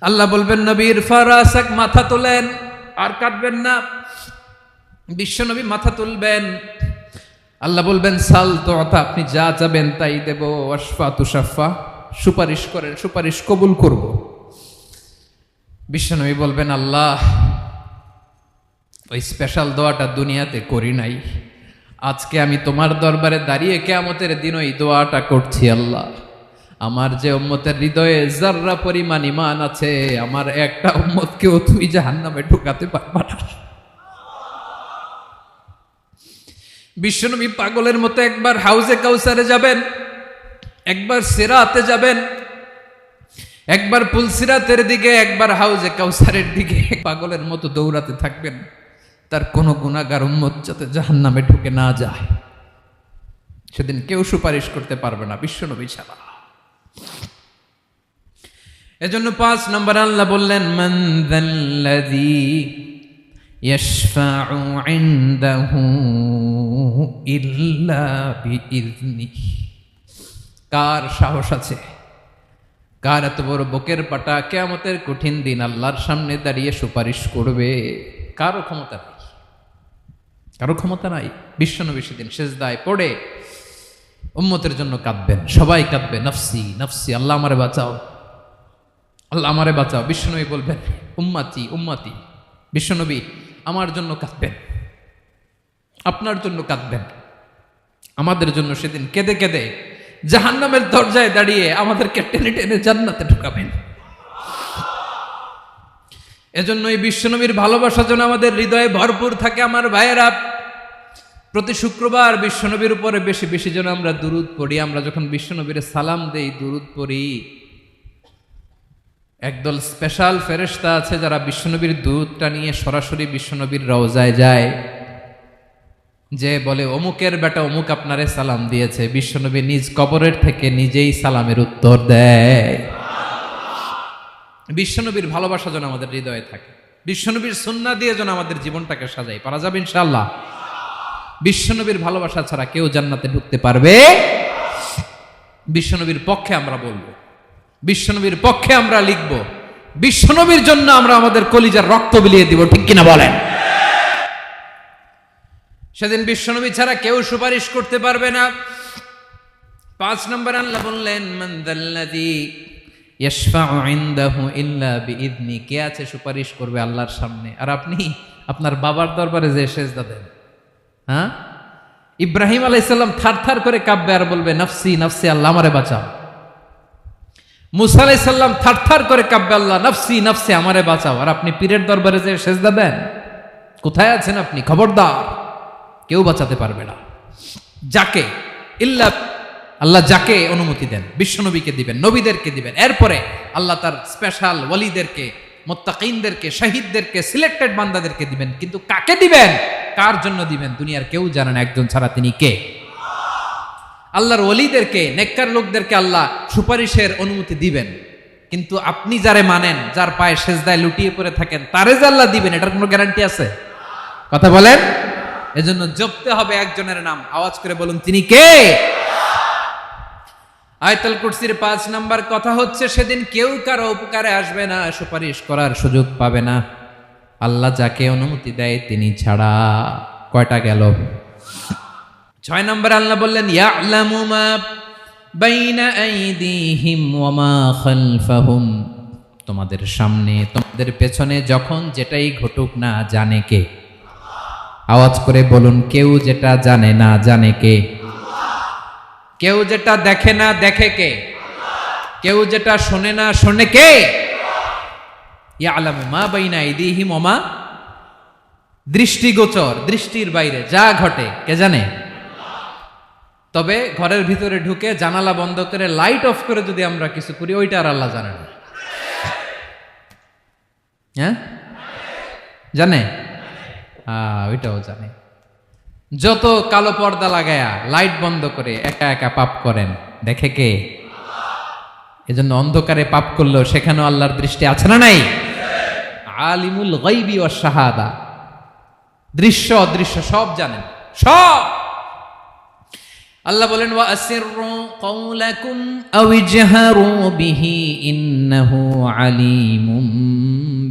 [SPEAKER 1] আল্লাহ বলবেন নবীর ফারাসাক, মাথা তোলেন, আর কাটবেন না। বিশ্বনবী মাথা তুলবেন, আল্লাহ বলবেন সাল তোতা, আপনি যা চাবেন তাই দেব। ওয়াশফা তুশাফা, সুপারিশ করেন সুপারিশ কবুল করব। বিশ্বনবী বলবেন আল্লাহ ওই স্পেশাল দোয়াটা দুনিয়াতে করি নাই, আজকে আমি তোমার দরবারে দাঁড়িয়ে কিয়ামতের দিন ওই দোয়াটা করছি। আল্লাহ আমার যে উম্মতের হৃদয়ে যাররা পরিমাণ ঈমান আছে, আমার একটা উম্মতকেও তুই জাহান্নামে ঢুকাতে পারবা না। বিশ্বনবী পাগলের মতো একবার হাউজে কাউসারে যাবেন, একবার সিরাতে যাবেন, একবার পুলসিরাতের দিকে, একবার হাউজে কাউসারের দিকে, পাগলের মতো দৌড়াতে থাকবেন, তার কোনো গুনাহগার উম্মত যাতে জাহান্নামে ঢুকে না যায়। সেদিন কেউ সুপারিশ করতে পারবে না বিশ্বনবী ছাড়া। এজন্য 5 নম্বর আল্লাহ বললেন মান যাল্লাযী ইয়াশফাউ ইনদাহু ইল্লা বিইযনিহি, কার সাহস আছে, কার এত বড় বুকের পাটা কিয়ামতের কঠিন দিন আল্লাহর সামনে দাঁড়িয়ে সুপারিশ করবে? কারো ক্ষমতা নেই, কারো ক্ষমতা নাই। বিশ্বনবী সেদিন সেজদায় পড়ে উম্মতের জন্য কাঁদবেন, সবাই কাঁদবে নফসি নফসি, আল্লাহ আমারে বাঁচাও আল্লাহ আমারে বাঁচাও। বিশ্বনবী বলবেন উম্মতি উম্মতি, বিশ্বনবী আমার জন্য কাঁদবেন, আপনার জন্য কাঁদবেন, আমাদের জন্য সেদিন কেঁদে কেঁদে জাহান্নামের দরজায় দাঁড়িয়ে আমাদেরকে টেনে টেনে জান্নাতে ঢুকাবেন। এজন্য এই বিশ্বনবীর ভালোবাসা যেন আমাদের হৃদয়ে ভরপুর থাকে। আমার ভাইয়েরা, প্রতি শুক্রবার বিশ্বনবীর উপরে বেশি বেশি যেন আমরা দুরূদ পড়ি। আমরা যখন বিশ্বনবীর সালাম দেই, দুরূদ পড়ি, একদল স্পেশাল ফেরেশতা আছে যারা বিশ্বনবীর দুরূদটা নিয়ে সরাসরি বিশ্বনবীর রওজায় যায়, যে বলে অমুকের বেটা অমুক আপনারে সালাম দিয়েছে। বিশ্বনবী নিজ কবরের থেকে নিজেই সালামের উত্তর দেয়। বিশ্বনবীর ভালোবাসা যেন আমাদের হৃদয়ে থাকে, বিশ্বনবীর সুন্নাহ দিয়ে যেন আমাদের জীবনটাকে সাজাই। পারা যাবে ইনশাআল্লাহ? বিশ্বনবীর ভালোবাসা ছাড়া কেউ জান্নাতে ঢুকতে পারবে? বিশ্বনবীর পক্ষে আমরা বলবো, বিশ্বনবীর পক্ষে আমরা লিখব, বিশ্বনবীর জন্য আমরা আমাদের কলিজার রক্ত বিলিয়ে দিব, ঠিক কিনা বলেন? সেদিন বিশ্বনবী ছাড়া কেউ সুপারিশ করতে পারবে না। 5 নম্বর আল্লাহ বললেন মান যাল্লাযী ইয়াশফাউ ইনদাহু ইল্লা বিইযনি, কে আছে সুপারিশ করবে আল্লাহর সামনে? আর আপনি আপনার বাবার দরবারে যে সেজদা দেন, হ্যাঁ, ইব্রাহিম আলাইহিস সালাম থারথার করে কাঁপবে আর বলবে নফসি নফসি, আল্লাহ আমারে বাঁচাও। মুসা আলাইহিস সালাম থারথার করে কাঁপবে, আল্লাহ নফসি নফসি, আমারে বাঁচাও। আর আপনি পীরের দরবারে যে সেজদা দেন, কোথায় আছেন আপনি? খবরদার, কেউ বাঁচাতে পারবে না। যাকে ইল্লা আল্লাহ যাকে অনুমতি দেন, বিশ্বনবীকে দিবেন, নবীদেরকে দিবেন, এরপরে আল্লাহ তার স্পেশাল ওয়ালিদেরকে, মুত্তাকিনদেরকে, শহীদদেরকে, সিলেক্টেড বান্দাদেরকে দিবেন। কিন্তু কাকে দিবেন, কার জন্য দিবেন, দুনিয়ার কেউ জানে না। একজন ছাড়া, তিনি কে? আল্লাহর ওয়ালিদেরকে, নেককার লোকদেরকে আল্লাহ সুপারিশের অনুমতি দিবেন। কিন্তু আপনি যারে মানেন, যার পায়ে সেজদায় লুটিয়ে পড়ে থাকেন, তারে যে আল্লাহ দিবেন, এটার কোনো গ্যারান্টি আছে? কথা বলেন। এজন্য জপতে হবে একজনের নাম, আওয়াজ করে বলুন তিনি কে। আয়াতুল কুরসির 5 নাম্বার কথা হচ্ছে সেদিন কেউ কারো উপকারে আসবে না, সুপারিশ করার সুযোগ পাবে না, আল্লাহ যাকে অনুমতি দেয় তিনি ছাড়া। কয়টা গেল? 6 নম্বর আল্লাহ বললেন ইয়ালামু মা বাইনা আইদিহিম ওয়া মা খালফাহুম, তোমাদের সামনে তোমাদের পেছনে যখন যেটাই ঘটুক না জানে কে? আওয়াজ করে বলুন, কেউ যেটা জানে না জানে কে? কেউ যেটা দেখে না দেখে কে? কেউ যেটা শোনে না শোনে কে? ইয়ালামু মা বাইনা আইদিহিম ওয়া মা, দৃষ্টিগোচর, দৃষ্টির বাইরে যা ঘটে কে জানে? তবে ঘরের ভিতরে ঢুকে জানালা বন্ধ করে লাইট অফ করে যদি আমরা কিছু করি ওইটা আর আল্লাহ জানে না। হ্যাঁ জানে, ওইটাও জানে। যত কালো পর্দা লাগায়া লাইট বন্ধ করে একা একা পাপ করেন দেখে কে? এজন্য অন্ধকারে পাপ করলেও সেখানেও আল্লাহর দৃষ্টি আছে না নাই? আলিমুল গায়বি ওয়াশ শাহাদা, দৃশ্য অদৃশ্য সব জানেন, সব। আল্লাহ বলেন ওয়া আসিররু কাওলাকুম আও ইজহারু বিহি ইন্নাহু আলিমুম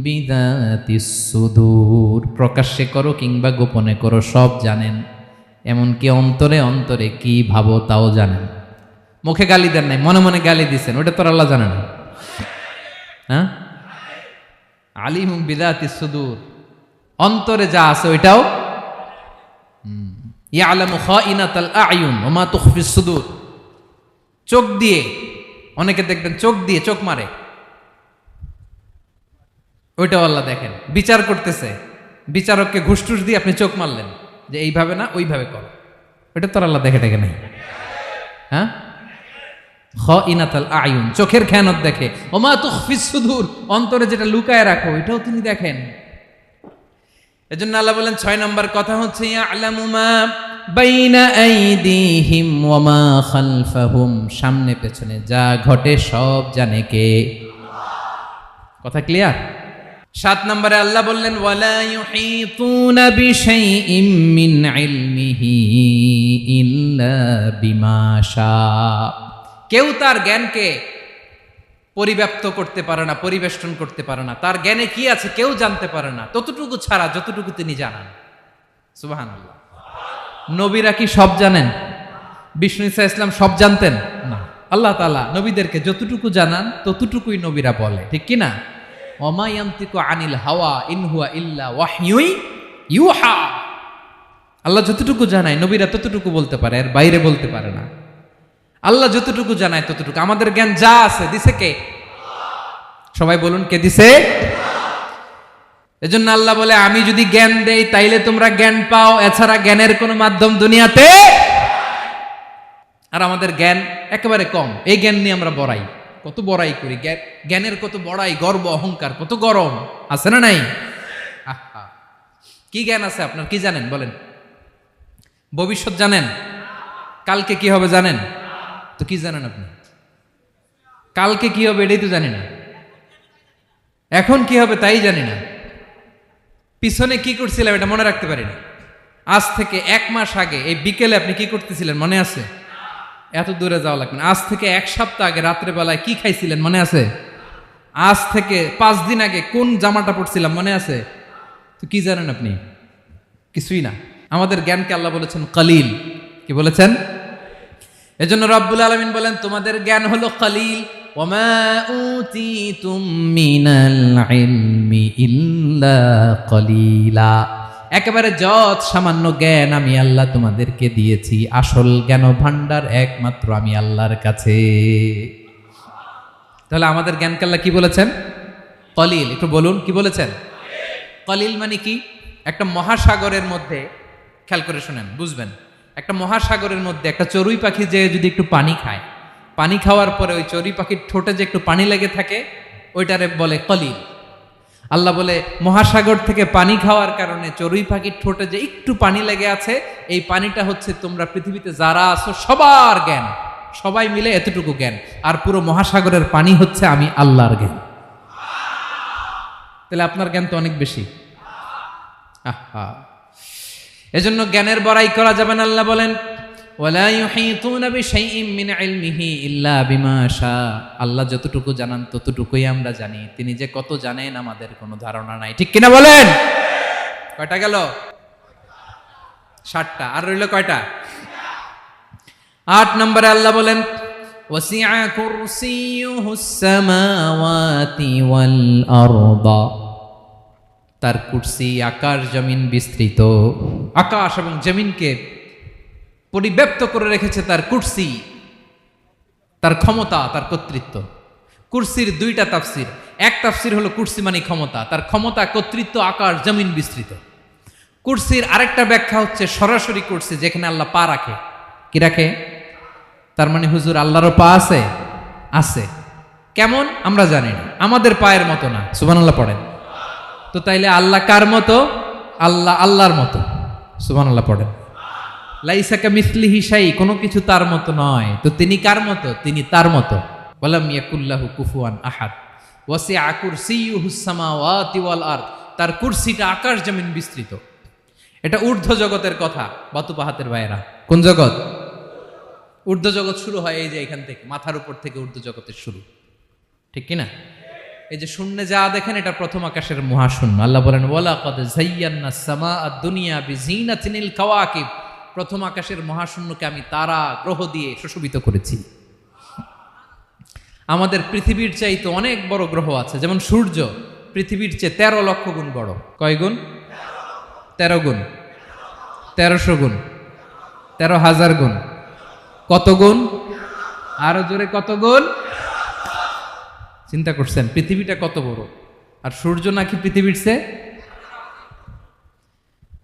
[SPEAKER 1] বিযাতিস সুদূর, প্রকাশ্যে করো কিংবা গোপনে করো সব জানেন, এমনকি অন্তরে অন্তরে কি ভাবো তাও জানেন। মুখে গালি দেন নাই, মনে মনে গালি দিছেন, ওটা তো আল্লাহ জানে না? হ্যাঁ, আলিমুম বিযাতিস সুদূর, অন্তরে যা আছে ওইটাও। ইয়ালামু খাইনাতাল আয়ুন ওয়া মা তুখফিস সুদূর, চোখ দিয়ে, অনেকে দেখবেন চোখ দিয়ে চোখ মারে, ওইটাও আল্লাহ দেখেন। বিচার করতেছে, বিচারককে ঘুষ টুস দিয়ে আপনি চোখ মারলেন যে এইভাবে না ওইভাবে করো, ওইটা তো আল্লাহ দেখে দেখে নাই? হ্যাঁ, খাইনাতাল আয়ুন, চোখের খেয়ানত দেখে। ওয়া মা তুখফিস সুদূর, অন্তরে যেটা লুকায় রাখো ওইটাও তিনি দেখেন। এজন্য আল্লাহ বলেন 6 নম্বর কথা হচ্ছে ইয়ালামু মা বাইনা আইদিহিম ওয়া মা খালফাহুম, সামনে পেছনে যা ঘটে সব জানে কে? কথা ক্লিয়ার? 7 নম্বরে আল্লাহ বললেন ওয়ালা ইউহিতুনা বিশাইইম মিন ইলমিহি ইল্লা বিমা শা, কেউ তার জ্ঞানকে পরিব্যাপ্ত করতে পারে না, পরিবেষ্টন করতে পারে না, তার জ্ঞানে কি আছে কেউ জানতে পারে না ততটুকু ছাড়া যতটুকু তিনি জানান। সুবহানাল্লাহ। নবীরা কি সব জানেন? বিষ্ণু ঈসা ইসলাম সব জানতেন না। আল্লাহ তাআলা নবীদেরকে যতটুকু জানান ততটুকুই নবীরা বলে, ঠিক কি না? ওমা ইয়ানতিকু আনিল হাওয়া ইন হুয়া ইল্লা ওয়াহয়ুই ইউহা, আল্লাহ যতটুকু জানায় নবীরা ততটুকু বলতে পারে, এর বাইরে বলতে পারে না। আল্লাহ যতটুকু জানায় ততটুকু। আমাদের জ্ঞান যা আছে দিছে কে? সবাই বলুন কে দিছে? এজন্য আল্লাহ বলে আমি যদি জ্ঞান দেই তাইলে তোমরা জ্ঞান পাও, এছাড়া জ্ঞানের কোনো মাধ্যম দুনিয়াতে। আর আমাদের জ্ঞান একেবারে কম, এই জ্ঞান নিয়ে আমরা বড়াই, কত বড়াই করি, জ্ঞানের কত বড়াই, গর্ব অহংকার কত গরম আছে না নাই? আহা, কি জ্ঞান আছে আপনার? কি জানেন বলেন? ভবিষ্যৎ জানেন? কালকে কি হবে জানেন? তো কি জানেন আপনি? কালকে কি হবে এটাই তো জানি না, এখন কি হবে তাই জানি না, পিছনে কি করছিলাম এটা মনে রাখতে পারি না। আজ থেকে 1 মাস আগে এই বিকেলে আপনি কি করতেছিলেন মনে আছে? এত দূরে যাওয়া লাগবে না। আজ থেকে 1 সপ্তাহ আগে রাত্রে বেলায় কি খাইছিলেন মনে আছে? আজ থেকে 5 দিন আগে কোন জামাটা পরছিলাম মনে আছে? তো কি জানেন আপনি? কিছুই না। আমাদের জ্ঞানকে আল্লাহ বলেছেন কলিল। কি বলেছেন? এজন্য রব্বুল আলামিন বলেন তোমাদের জ্ঞান হলো কলিল। ওয়ামা উতিতুম মিনাল ইলমি ইল্লা কলিলা, একেবারে যত সামান্য জ্ঞান আমি আল্লাহ তোমাদেরকে দিয়েছি, আসল জ্ঞান ভান্ডার একমাত্র আমি আল্লাহর কাছে। তাহলে আমাদের জ্ঞানকে আল্লাহ কি বলেছেন? কলিল। একটু বলুন কি বলেছেন? কলিল মানে কি? একটা মহাসাগরের মধ্যে, খেয়াল করে শুনেন বুঝবেন, একটা মহাসাগরের মধ্যে একটা চড়ুই পাখি যে যদি একটু পানি খায়, পানি খাওয়ার পরে ওই চড়ুই পাখির ঠোঁটে যে একটু পানি লেগে থাকে ওইটারে বলে কলিল। আল্লাহ বলে মহাসাগর থেকে পানি খাওয়ার কারণে চড়ুই পাখির ঠোঁটে যে একটু পানি লেগে আছে, এই পানিটা হচ্ছে তোমরা পৃথিবীতে যারা আছো সবার জ্ঞান, সবাই মিলে এতটুকু জ্ঞান, আর পুরো মহাসাগরের পানি হচ্ছে আমি আল্লাহর জ্ঞান। তাহলে আপনার জ্ঞান তো অনেক বেশি। আহা, এজন্য জ্ঞানের বড়াই করা যাবে না। আল্লাহ বলেন ওয়ালা ইউহিতুনা বিশাইইম মিন ইলমিহি ইল্লা বিমা শা। আল্লাহ যতটুকু জানান ততটুকুই আমরা জানি, তিনি যে কত জানেন আমাদের কোনো ধারণা নাই। ঠিক কিনা বলেন? কয়টা গেল? 7টা। আর রইল কয়টা? 8 নম্বরে আল্লাহ বলেন ওয়াসিআ কুরসিয়ুহুস সামাওয়াতি ওয়াল আরদা। তার কুরসি আকাশ জমিন বিস্তৃত। আকাশ এবং জমিনকে পরিব্যাপ্ত করে রেখেছে তার কুরসি, তার ক্ষমতা, তার কর্তৃত্ব। কুরসির 2টা তাফসির। এক তাফসির হলো কুরসি মানে ক্ষমতা, তার ক্ষমতা, কর্তৃত্ব, আকাশ জমিন বিস্তৃত। কুরসির আরেকটা ব্যাখ্যা হচ্ছে সরাসরি কুরসি, যেখানে আল্লাহ পা রাখে। কি রাখে? তার মানে হুজুর আল্লাহরও পা আছে? আছে। কেমন আমরা জানি না, আমাদের পায়ের মতো না। সুবহানাল্লাহ পড়েন। তো তাইলে আল্লাহ কার মতো? আল্লাহ আল্লাহর মতো। সুবহানাল্লাহ পড়েন। লাইসা কামিসলিহি শাই, কোনো কিছু তার মতো নয়। তো তিনি কার মতো? তিনি তার মতো। ওয়ালাম ইয়াকুল্লাহু কুফুয়ান আহাদ। ওয়াসিআ কুরসিয়ুহুস সামাওয়াতি ওয়াল আরদ। তার কুরসিটা আকাশ জমিন বিস্তৃত। এটা ঊর্ধ্ব জগতের কথা বাতুপাহাতের ভাইয়েরা। কোন জগৎ? ঊর্ধ্ব জগৎ শুরু হয় এই যে এখান থেকে, মাথার উপর থেকে ঊর্ধ্ব জগতের শুরু। ঠিক কিনা? এই যে শূন্যে যা দেখেন এটা প্রথম আকাশের মহাশূন্য। আল্লাহ বলেন ওয়ালাকাদ যায়্যানাস সামাআদ দুনিয়া বিজিনাতিল কাওয়াকিব। প্রথম আকাশের মহাশূন্যকে আমি তারা গ্রহ দিয়ে সুশোভিত করেছি। আমাদের পৃথিবীর চাইতে অনেক বড় গ্রহ আছে, যেমন সূর্য পৃথিবীর চেয়ে 13 লক্ষ গুণ বড়। কয় গুণ? 13 গুণ, 1300 গুণ, 13,000 গুণ। কত গুণ? আরো জোরে কত গুণ? চিন্তা করছেন পৃথিবীটা কত বড়, আর সূর্য নাকি পৃথিবীর চেয়ে?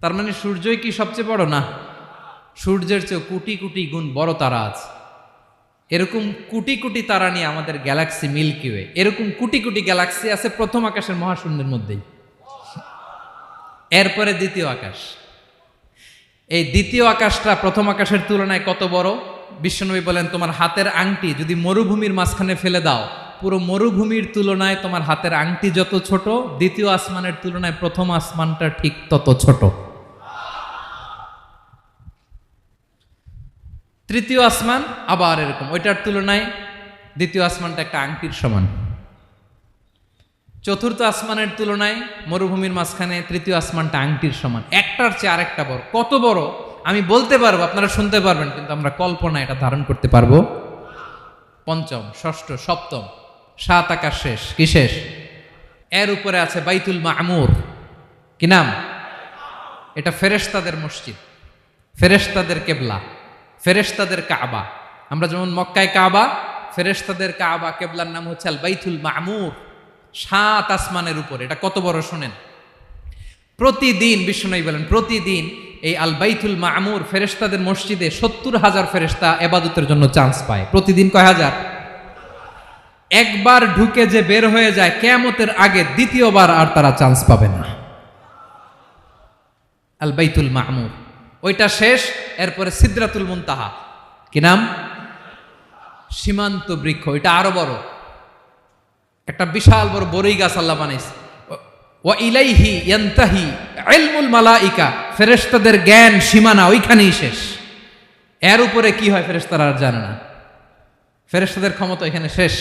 [SPEAKER 1] তার মানে সূর্যই কি সবচেয়ে বড়? না, সূর্যের চেয়ে কোটি কোটি গুণ বড় তারা আছে। এরকম কোটি কোটি তারা নিয়ে আমাদের গ্যালাক্সি মিল্কি ওয়ে। এরকম কোটি কোটি গ্যালাক্সি আছে প্রথম আকাশের মহাশূন্যের মধ্যেই। এরপরে দ্বিতীয় আকাশ। এই দ্বিতীয় আকাশটা প্রথম আকাশের তুলনায় কত বড়? বিশ্বনবী বলেন তোমার হাতের আংটি যদি মরুভূমির মাঝখানে ফেলে দাও, পুরো মরুভূমির তুলনায় তোমার হাতের আংটি যত ছোট, দ্বিতীয় আসমানের তুলনায় প্রথম আসমানটা ঠিক তত ছোট। তৃতীয় আসমান আবার এরকম, ওইটার তুলনায় দ্বিতীয় আসমানটা একটা আংটির সমান। চতুর্থ আসমানের তুলনায় মরুভূমির মাঝখানে তৃতীয় আসমানটা আংটির সমান। একটার চেয়ে আরেকটা বড়। কত বড় আমি বলতে পারবো, আপনারা শুনতে পারবেন, কিন্তু আমরা কল্পনা এটা ধারণ করতে পারবো? পঞ্চম, ষষ্ঠ, সপ্তম, 7 আকাশ শেষ। কি শেষ? এর উপরে আছে বাইতুল মামুর। কি নাম? এটা ফেরেশতাদের মসজিদ, ফেরেশতাদের কেবলা, ফেরেশতাদের কাবা। আমরা যেমন মক্কায় কাবা, ফেরেশতাদের কাবা কেবলার নাম হচ্ছে আল বাইতুল মামুর। 7 আসমানের উপরে। এটা কত বড় শোনেন। প্রতিদিন বিশ্বনবী বলেন প্রতিদিন এই আল বাইতুল মামুর ফেরেশতাদের মসজিদে 70,000 ফেরেশতা ইবাদতের জন্য চান্স পায়। প্রতিদিন কয় হাজার? একবার ঢুকে যে বের হয়ে যায় কিয়ামতের আগে দ্বিতীয়বার আর তারা চান্স পাবে না। আল বাইতুল মামুর ওইটা শেষ। এরপরে সিদরাতুল মুনতাহা। কি নাম? সীমান্ত বৃক্ষ। এটা আরো বড়, একটা বিশাল বড় বড়ই গাছ আল্লাহ বানাইছে। ওয়া ইলাইহি ইয়ানতাহি ইলমুল মালাইকা। ফেরেশতাদের জ্ঞান সীমানা ওইখানেই শেষ। এর উপরে কি হয় ফেরেশতারা আর জানে না। ফেরেশতাদের ক্ষমতা এখানে শেষ।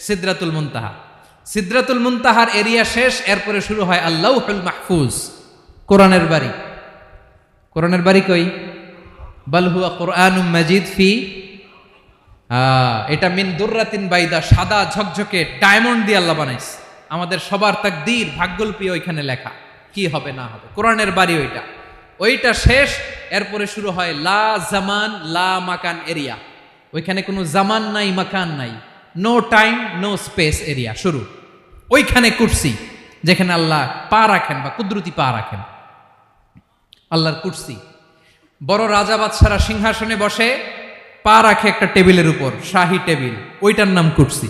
[SPEAKER 1] সিদরাতুল মুনতাহা। সিদরাতুল মুনতাহার এরিয়া শেষ। এরপরে শুরু হয় আল্লাহুল মাহফুজ, কোরআনের বাড়ি। কোরআনের বাড়ি কই? বাল হুয়া কুরআনুম মাজিদ ফি, এটা মিন দুররাতিন বাইদা, সাদা ঝকঝকে ডায়মন্ড দিয়ে আল্লাহ বানাইছে। আমাদের সবার তাকদীর, ভাগ্যলিপি ওইখানে লেখা, কি হবে না হবে। কোরআনের বাড়ি ওইটা। ওইটা শেষ। এরপরে শুরু হয় লা জামান লা মাকান এরিয়া। ওইখানে কোনো জামান নাই, মাকান নাই, no time no space area শুরু। ওইখানে কুরসি, যেখানে আল্লাহ পা রাখেন বা কুদরতি পা রাখেন। আল্লাহর কুরসি। বড় রাজা বাদশারা সিংহাসনে বসে পা রাখে একটা টেবিলের উপর, শাহী টেবিল, ওইটার নাম কুরসি।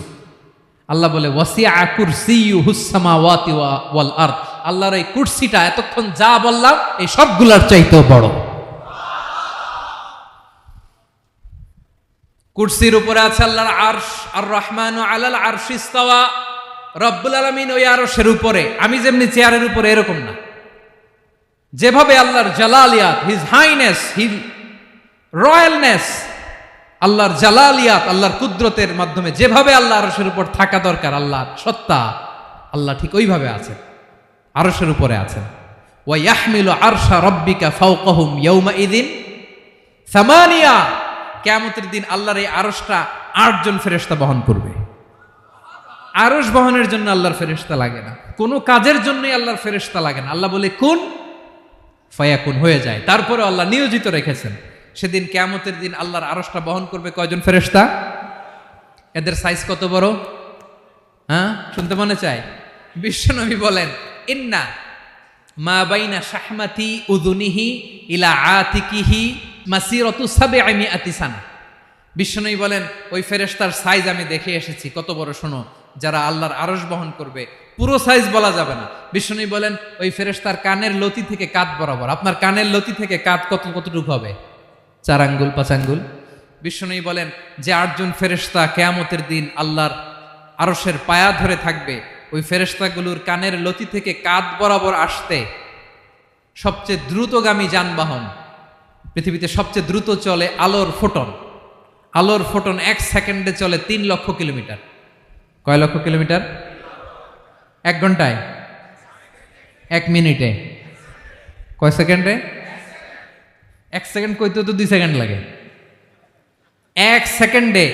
[SPEAKER 1] আল্লাহ বলে ওয়াসিআ কুরসিয়ুহুস সামাওয়াতি ওয়াল আরদ। আল্লাহর এই কুরসিটা এতক্ষণ যা বললাম এই সবগুলার চাইতেও বড়। কুরসির উপরে আছে আল্লাহর আরশ। আর রহমানু আলাল আরশি ইস্তাওয়া। রব্বুল আলামিন ওই আরশের উপরে। আমি যেমনি চেয়ারের উপরে এরকম না। যেভাবে আল্লাহর জালালিয়াত, হিজ হাইনেস, হিজ রয়্যালনেস, আল্লাহর জালালিয়াত, আল্লাহর কুদরতের মাধ্যমে যেভাবে আল্লাহ আরশের উপর থাকা দরকার, আল্লাহর সত্তা, আল্লাহ ঠিক ওইভাবে আছেন, আরশের উপরে আছেন। ওয়া ইয়াহমিলু আরশা রাব্বিকা ফাওকাহুম ইয়াউমাইযিন সামানিয়া, কিয়ামতের দিন আল্লাহর এই আরশটা 8 জন ফেরেশতা বহন করবে। আরশ বহনের জন্য আল্লাহর ফেরেশতা লাগে না, কোনো কাজের জন্যই আল্লাহর ফেরেশতা লাগে না। আল্লাহ বলে কুন ফায়াকুন, হয়ে যায়। তারপরে আল্লাহ নিয়োজিত রেখেছেন। সেদিন কিয়ামতের দিন আল্লাহর আরশটা বহন করবে কয়জন ফেরেশতা? এদের সাইজ কত বড়? হ্যাঁ, শুনতে মনে চায়? বিশ্বনবী বলেন, ইন্না মা বাইনা শাহমাতি উযুনিহি ইলা আতিকিহি মাসিরাতু 700 সানা। বিশ্বনবী বলেন, ওই ফেরেশতার সাইজ আমি দেখে এসেছি। কত বড় শোনো, যারা আল্লাহর আরশ বহন করবে, পুরো সাইজ বলা যাবে না। বিশ্বনবী বলেন, ওই ফেরেশতার কানের লতি থেকে কাঁধ বরাবর। আপনার কানের লতি থেকে কাঁধ কতটুকু হবে? 4 আঙ্গুল 5 আঙ্গুল। বিশ্বনবী বলেন যে 8 জন ফেরেশতা কিয়ামতের দিন আল্লাহর আরশের পায়া ধরে থাকবে, ওই ফেরেশতাগুলোর কানের লতি থেকে কাঁধ বরাবর আসতে সবচেয়ে দ্রুতগামী যানবাহন, পৃথিবীতে সবচেয়ে দ্রুত চলে আলোর ফোটন। আলোর ফোটন 1 সেকেন্ডে চলে 3 লক্ষ কিলোমিটার। কয় লক্ষ কিলোমিটার? 1 ঘন্টায়? 1 মিনিটে? কয় সেকেন্ডে? 1 সেকেন্ড কইতে তো 2 সেকেন্ড লাগে। 1 সেকেন্ডে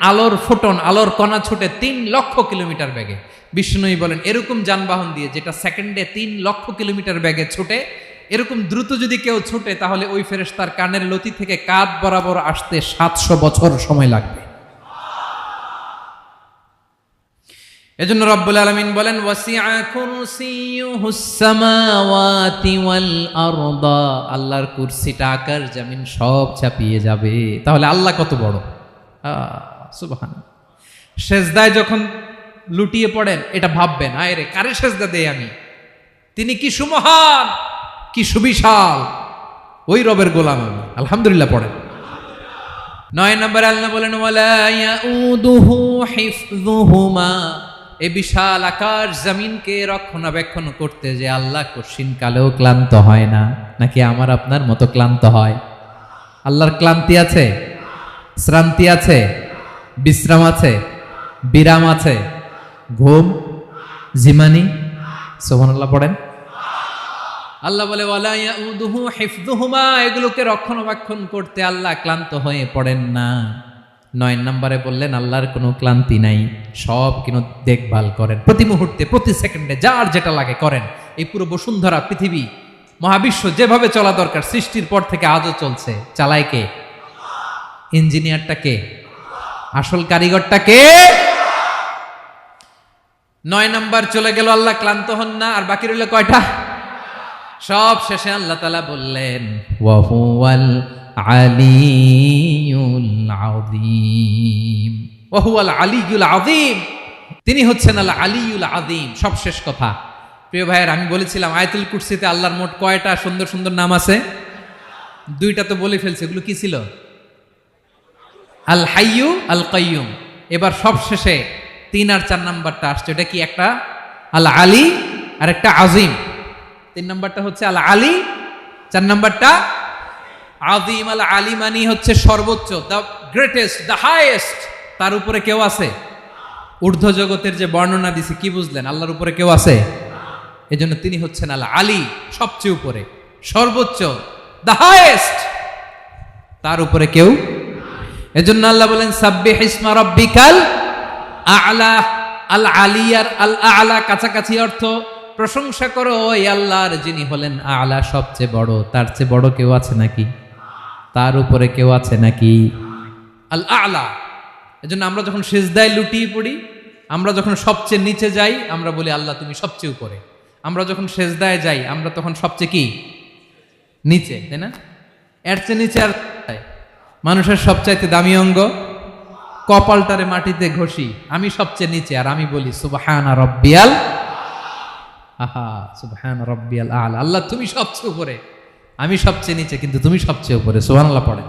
[SPEAKER 1] আলোর ফোটন, আলোর কণা ছুটে 3 লক্ষ কিলোমিটার বেগে। বিষ্ণুই বলেন, এরকম যানবাহন দিয়ে যেটা সেকেন্ডে 3 লক্ষ কিলোমিটার বেগে ছুটে, এরকম দ্রুত যদি কেউ ছুটে, তাহলে ওই ফেরেশতার কানের লতি থেকে কাঁধ বরাবর আসতে 700 বছর সময় লাগবে। এজন্য রব্বুল আলামিন বলেন, ওয়াসিআ কুরসিয়ুহুস সামাওয়াতি ওয়াল আরদা, আল্লাহর কুরসিটা আকাশ জমিন সব চাপিয়ে যাবে। তাহলে আল্লাহ কত বড়! সুবহানাল্লাহ। সেজদায় যখন লুটিয়ে পড়েন, এটা ভাববেন, আয় রে, কারে সেজদা দেই আমি? তিনি কি সুমহান, কি সুবিশাল, ওই রবের গোলাম আমি। আলহামদুলিল্লাহ পড়েন। 9 নম্বরে আল্লাহ বলেন, ওয়ালা ইয়াউদুহু হিফযুহুমা, এই বিশাল আকাশ জমিনকে রক্ষণাবেক্ষণ করতে যে আল্লাহ কঠিন কালেও ক্লান্ত হয় না। নাকি আমার আপনার মতো ক্লান্ত হয়? আল্লাহর ক্লান্তি আছে? শ্রান্তি আছে? বিশ্রাম আছে? বিরাম আছে? ঘুম, জিমানি? সুবহানাল্লাহ পড়েন। আল্লাহ বলে, ওয়ালা ইয়াউদুহু হিফযুহুমা, এগুলোকে রক্ষণাবেক্ষণ করতে আল্লাহ ক্লান্ত হয়ে পড়েন না। 9 নম্বরে বললেন, আল্লাহর কোনো ক্লান্তি নাই, সব কিন্তু দেখভাল করেন, প্রতি মুহূর্তে প্রতি সেকেন্ডে যার যেটা লাগে করেন। এই পুরো বসুন্ধরা, পৃথিবী, মহাবিশ্ব যেভাবে চলা দরকার সৃষ্টির পর থেকে আজও চলছে। চালায় কে? ইঞ্জিনিয়ারটা কে? আসল কারিগরটা কে? 9 নম্বর চলে গেল, আল্লাহ ক্লান্ত হন না। আর বাকি রইল কয়টা? সব শেষে আল্লাহ তাআলা বললেন, ওয়া হুয়াল আলিয়ুল আযীম, ওয়া হুয়াল আলিয়ুল আযীম, তিনি হচ্ছেন আল আলিয়ুল আযীম। সব শেষ কথা। প্রিয় ভাইয়ের, আমি বলেছিলাম আয়াতুল কুরসিতে আল্লাহর মোট কয়টা সুন্দর সুন্দর নাম আছে? 2টা তো বলে ফেলছে। এগুলো কি ছিল? আল হাইয়ু, আল কাইয়ুম। এবার সব শেষে 3 আর 4 নাম্বারটা আসছে। এটা কি? একটা আল আলী আর একটা আযীম। 3 নাম্বারটা হচ্ছে আল আলী, 4 নাম্বারটা আযীম। আল আলী মানে হচ্ছে সর্বোচ্চ, দ্য গ্রেটেস্ট, দ্য হাইয়েস্ট। তার উপরে কেউ আছে? ঊর্ধ্ব জগতের যে বর্ণনা দিছি, কি বুঝলেন? আল্লাহর উপরে কেউ আছে? এজন্য তিনি হচ্ছেন আল আলী, সবচেয়ে উপরে, সর্বোচ্চ, দ্য হাইয়েস্ট। তার উপরে কেউ। এজন্য আল্লাহ বলেন, সাব্বিহ ইসমা রাব্বিকাল আ'লা। আল আলিয়ার আল আ'লা কাছাকাছি অর্থ, প্রশংসা করো ওই আল্লাহর যিনি হলেন আ'লা, সবচেয়ে বড়। তার চেয়ে বড় কেউ আছে নাকি? তার উপরে কেউ আছে নাকি? আল আ'লা। এজন্য আমরা যখন সিজদায় লুটিয়ে পড়ি, আমরা যখন সবচেয়ে নিচে যাই, আমরা বলি আল্লাহ তুমি সবচেয়ে উপরে। আমরা যখন সিজদায় যাই, আমরা তখন সবচেয়ে কি? নিচে, তাই না? এর চেয়ে নিচে আর মানুষের সবচাইতে দামি অঙ্গ, কপালটারে মাটিতে ঘষি, আমি সবচেয়ে নিচে, আর আমি বলি সুবহানা রাব্বিয়াল, আহা সুবহানা রাব্বিয়াল আ'লা। আল্লাহ তুমি সবচেয়ে উপরে, আমি সবচেয়ে নিচে, কিন্তু তুমি সবচেয়ে উপরে। সুবহানাল্লাহ পড়েন।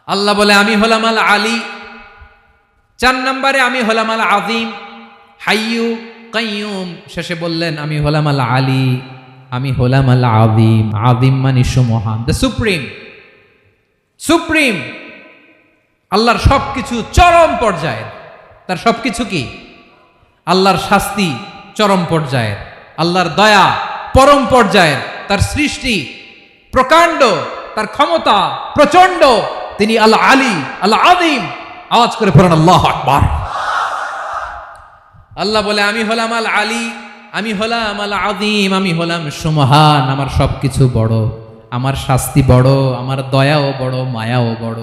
[SPEAKER 1] আল্লাহ বলে, আমি হলাম আল আলী। 4 নম্বরে আমি হলাম আল আযীম, হাইয়ু কাইয়ুম। শেষে বললেন, আমি হলাম আল আলী। আমি হলাম আল আযীম। আযীম মানে সুমহান, দ্য সুপ্রিম। সুপ্রিম আল্লাহর সবকিছু চরম পর্যায়ের। তার সবকিছু কি? আল্লাহর শাস্তি চরম পর্যায়ের, আল্লাহর দয়া পরম পর্যায়ের, তার সৃষ্টি প্রকাণ্ড, তার ক্ষমতা প্রচন্ড। তিনি আল আলী, আল আযীম। আওয়াজ করে পড়েন আল্লাহু আকবার। আল্লাহ বলে আমি হলাম আল আলী, আমি হলাম আল আযীম, আমি হলাম সুমহান। আমার সবকিছু বড়, আমার শাস্তি বড়, আমার দয়াও বড়, মায়াও বড়।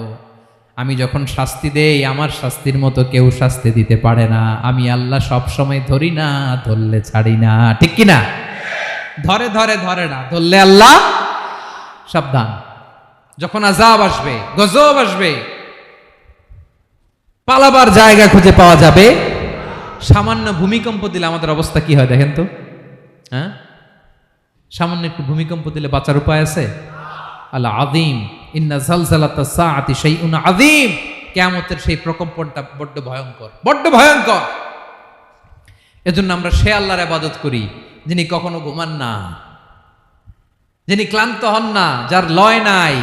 [SPEAKER 1] আমি যখন শাস্তি দেই, আমার শাস্তির মতো কেউ শাস্তি দিতে পারে না। আমি আল্লাহ সব সময় ধরি না, ধরলে ছাড়ি না। ঠিক কি না? ধরে ধরে ধরে না, ধরলে আল্লাহ সাবধান। যখন আযাব আসবে, গজব আসবে, পালাবার জায়গা খুঁজে পাওয়া যাবে। সামান্য ভূমিকম্প দিলে আমাদের অবস্থা কি হয় দেখেন তো। হ্যাঁ, সামান্য একটু ভূমিকম্প দিলে বাঁচার উপায় আছে? আল আযীম, ইন্না জালজালাতাস সাআতি শাইউন আযীম। কিয়ামতের সেই প্রকম্পনটা বড্ড ভয়ঙ্কর, বড্ড ভয়ঙ্কর। এজন্য আমরা সে আল্লাহর ইবাদত করি যিনি কখনো ঘুমান না, যিনি ক্লান্ত হন না, যার লয় নাই,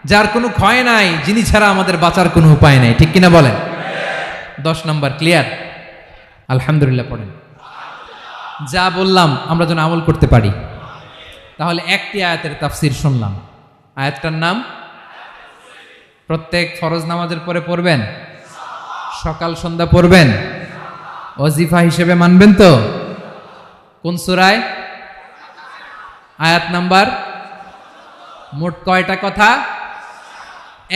[SPEAKER 1] যার কোনো ক্ষয় নাই, যিনি ছাড়া আমাদের বাঁচার কোনো উপায় নাই। ঠিক কিনা বলেন? 10 নম্বর ক্লিয়ার? আলহামদুলিল্লাহ পড়েন। যা বললাম আমরা যেন আমল করতে পারি। তাহলে একটি আয়াতের তাফসীর শুনলাম। আয়াতটার নাম প্রত্যেক ফরজ নামাজের পরে পড়বেন, সকাল সন্ধ্যা পড়বেন, ওয়াজিফা হিসেবে মানবেন তো? কোন সূরায়? আয়াত নাম্বার? মোট কয়টা কথা?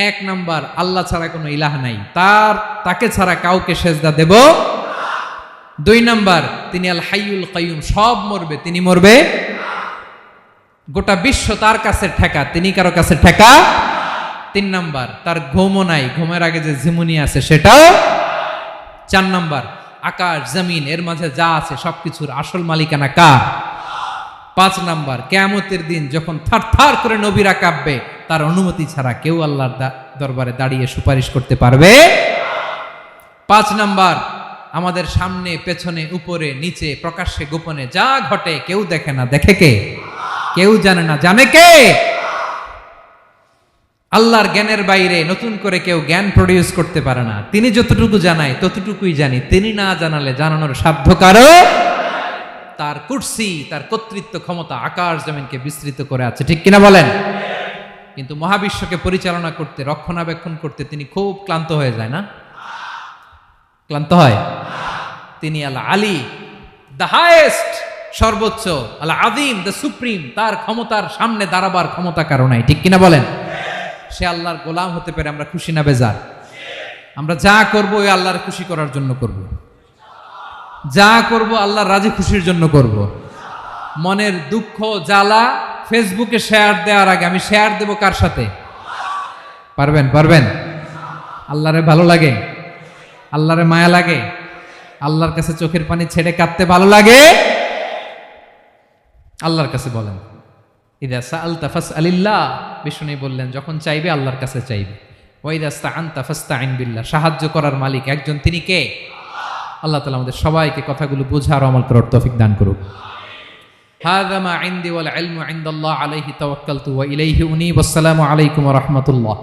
[SPEAKER 1] 1 নাম্বার, আল্লাহ ছাড়া কোনো ইলাহ নাই, তাকে ছাড়া কাউকে সেজদা দেব। 2 নাম্বার, তিনি আল হাইয়ুল কাইয়ুম, সব মরবে, তিনি মরবে। গোটা বিশ্ব তার কাছে ঠেকা, তিনি কারো কাছে ঠেকা। 3 নাম্বার, তার ঘুমও নাই, ঘুমের আগে যে ঝিমুনি আছে সেটাও। 4 নাম্বার, আকাশ জমিন এর মাঝে যা আছে সবকিছুর আসল মালিকানা কার? 5 নাম্বার, কিয়ামতের দিন যখন থারথার করে নবীরা কাঁপবে, তার অনুমতি ছাড়া কেউ আল্লাহর দরবারে দাঁড়িয়ে সুপারিশ করতে পারবে। 5 নাম্বার, আমাদের সামনে পেছনে উপরে নিচে প্রকাশ্যে গোপনে যা ঘটে কেউ দেখে না, দেখে কে? কেউ জানে না, জানে কে? আল্লাহর জ্ঞানের বাইরে নতুন করে কেউ জ্ঞান প্রডিউস করতে পারে না। তিনি যতটুকু জানায় ততটুকুই জানি, তিনি না জানালে জানানোর সাধ্য কারো। তার কুরসি, তার কর্তৃত্ব ক্ষমতা আকাশ জমিনকে বিস্তৃত করে আছে। ঠিক কিনা বলেন? কিন্তু মহাবিশ্বকে পরিচালনা করতে, রক্ষণাবেক্ষণ করতে তিনি খুব ক্লান্ত হয়ে যায় না? ক্লান্ত হয়? তিনি আল আলী, দ্য হাইয়েস্ট, সর্বোচ্চ, আল আযীম, দ্য সুপ্রিম। তার ক্ষমতার সামনে দাঁড়াবার ক্ষমতা কারো নাই। ঠিক কিনা বলেন? সে আল্লাহর গোলাম হতে পেরে আমরা খুশি না বেজার? আমরা যা করবো ওই আল্লাহর খুশি করার জন্য করব, যা করব আল্লাহর রাজি খুশির জন্য করব। মনের দুঃখ জ্বালা ফেসবুকে শেয়ার দেওয়ার আগে আমি শেয়ার দেব কার সাথে? পারবেন? পারবেন? আল্লাহরে ভালো লাগে? আল্লাহরে মায়া লাগে? আল্লাহর কাছে চোখের পানি ছেড়ে কাঁদতে ভালো লাগে? আল্লাহর কাছে বলেন, ইদা সাআলতা ফাসআলিল্লাহ। বিষ্ণু বললেন যখন চাইবে আল্লাহর কাছে চাইবে। ওয়া ইদা ইসতাআনতা ফাসতাইন বিল্লাহ। সাহায্য করার মালিক একজন, তিনি কে? আল্লাহ তাআলা আমাদের সবাইকে কথাগুলো বোঝার আমল করার তৌফিক দান করুক। হাযা মা ইনদি ওয়াল ইলমু ইনদাল্লাহ আলাইহি তাওয়াক্কালতু ওয়া ইলাইহি উনীব। আসসালামু আলাইকুম ওয়া রাহমাতুল্লাহ।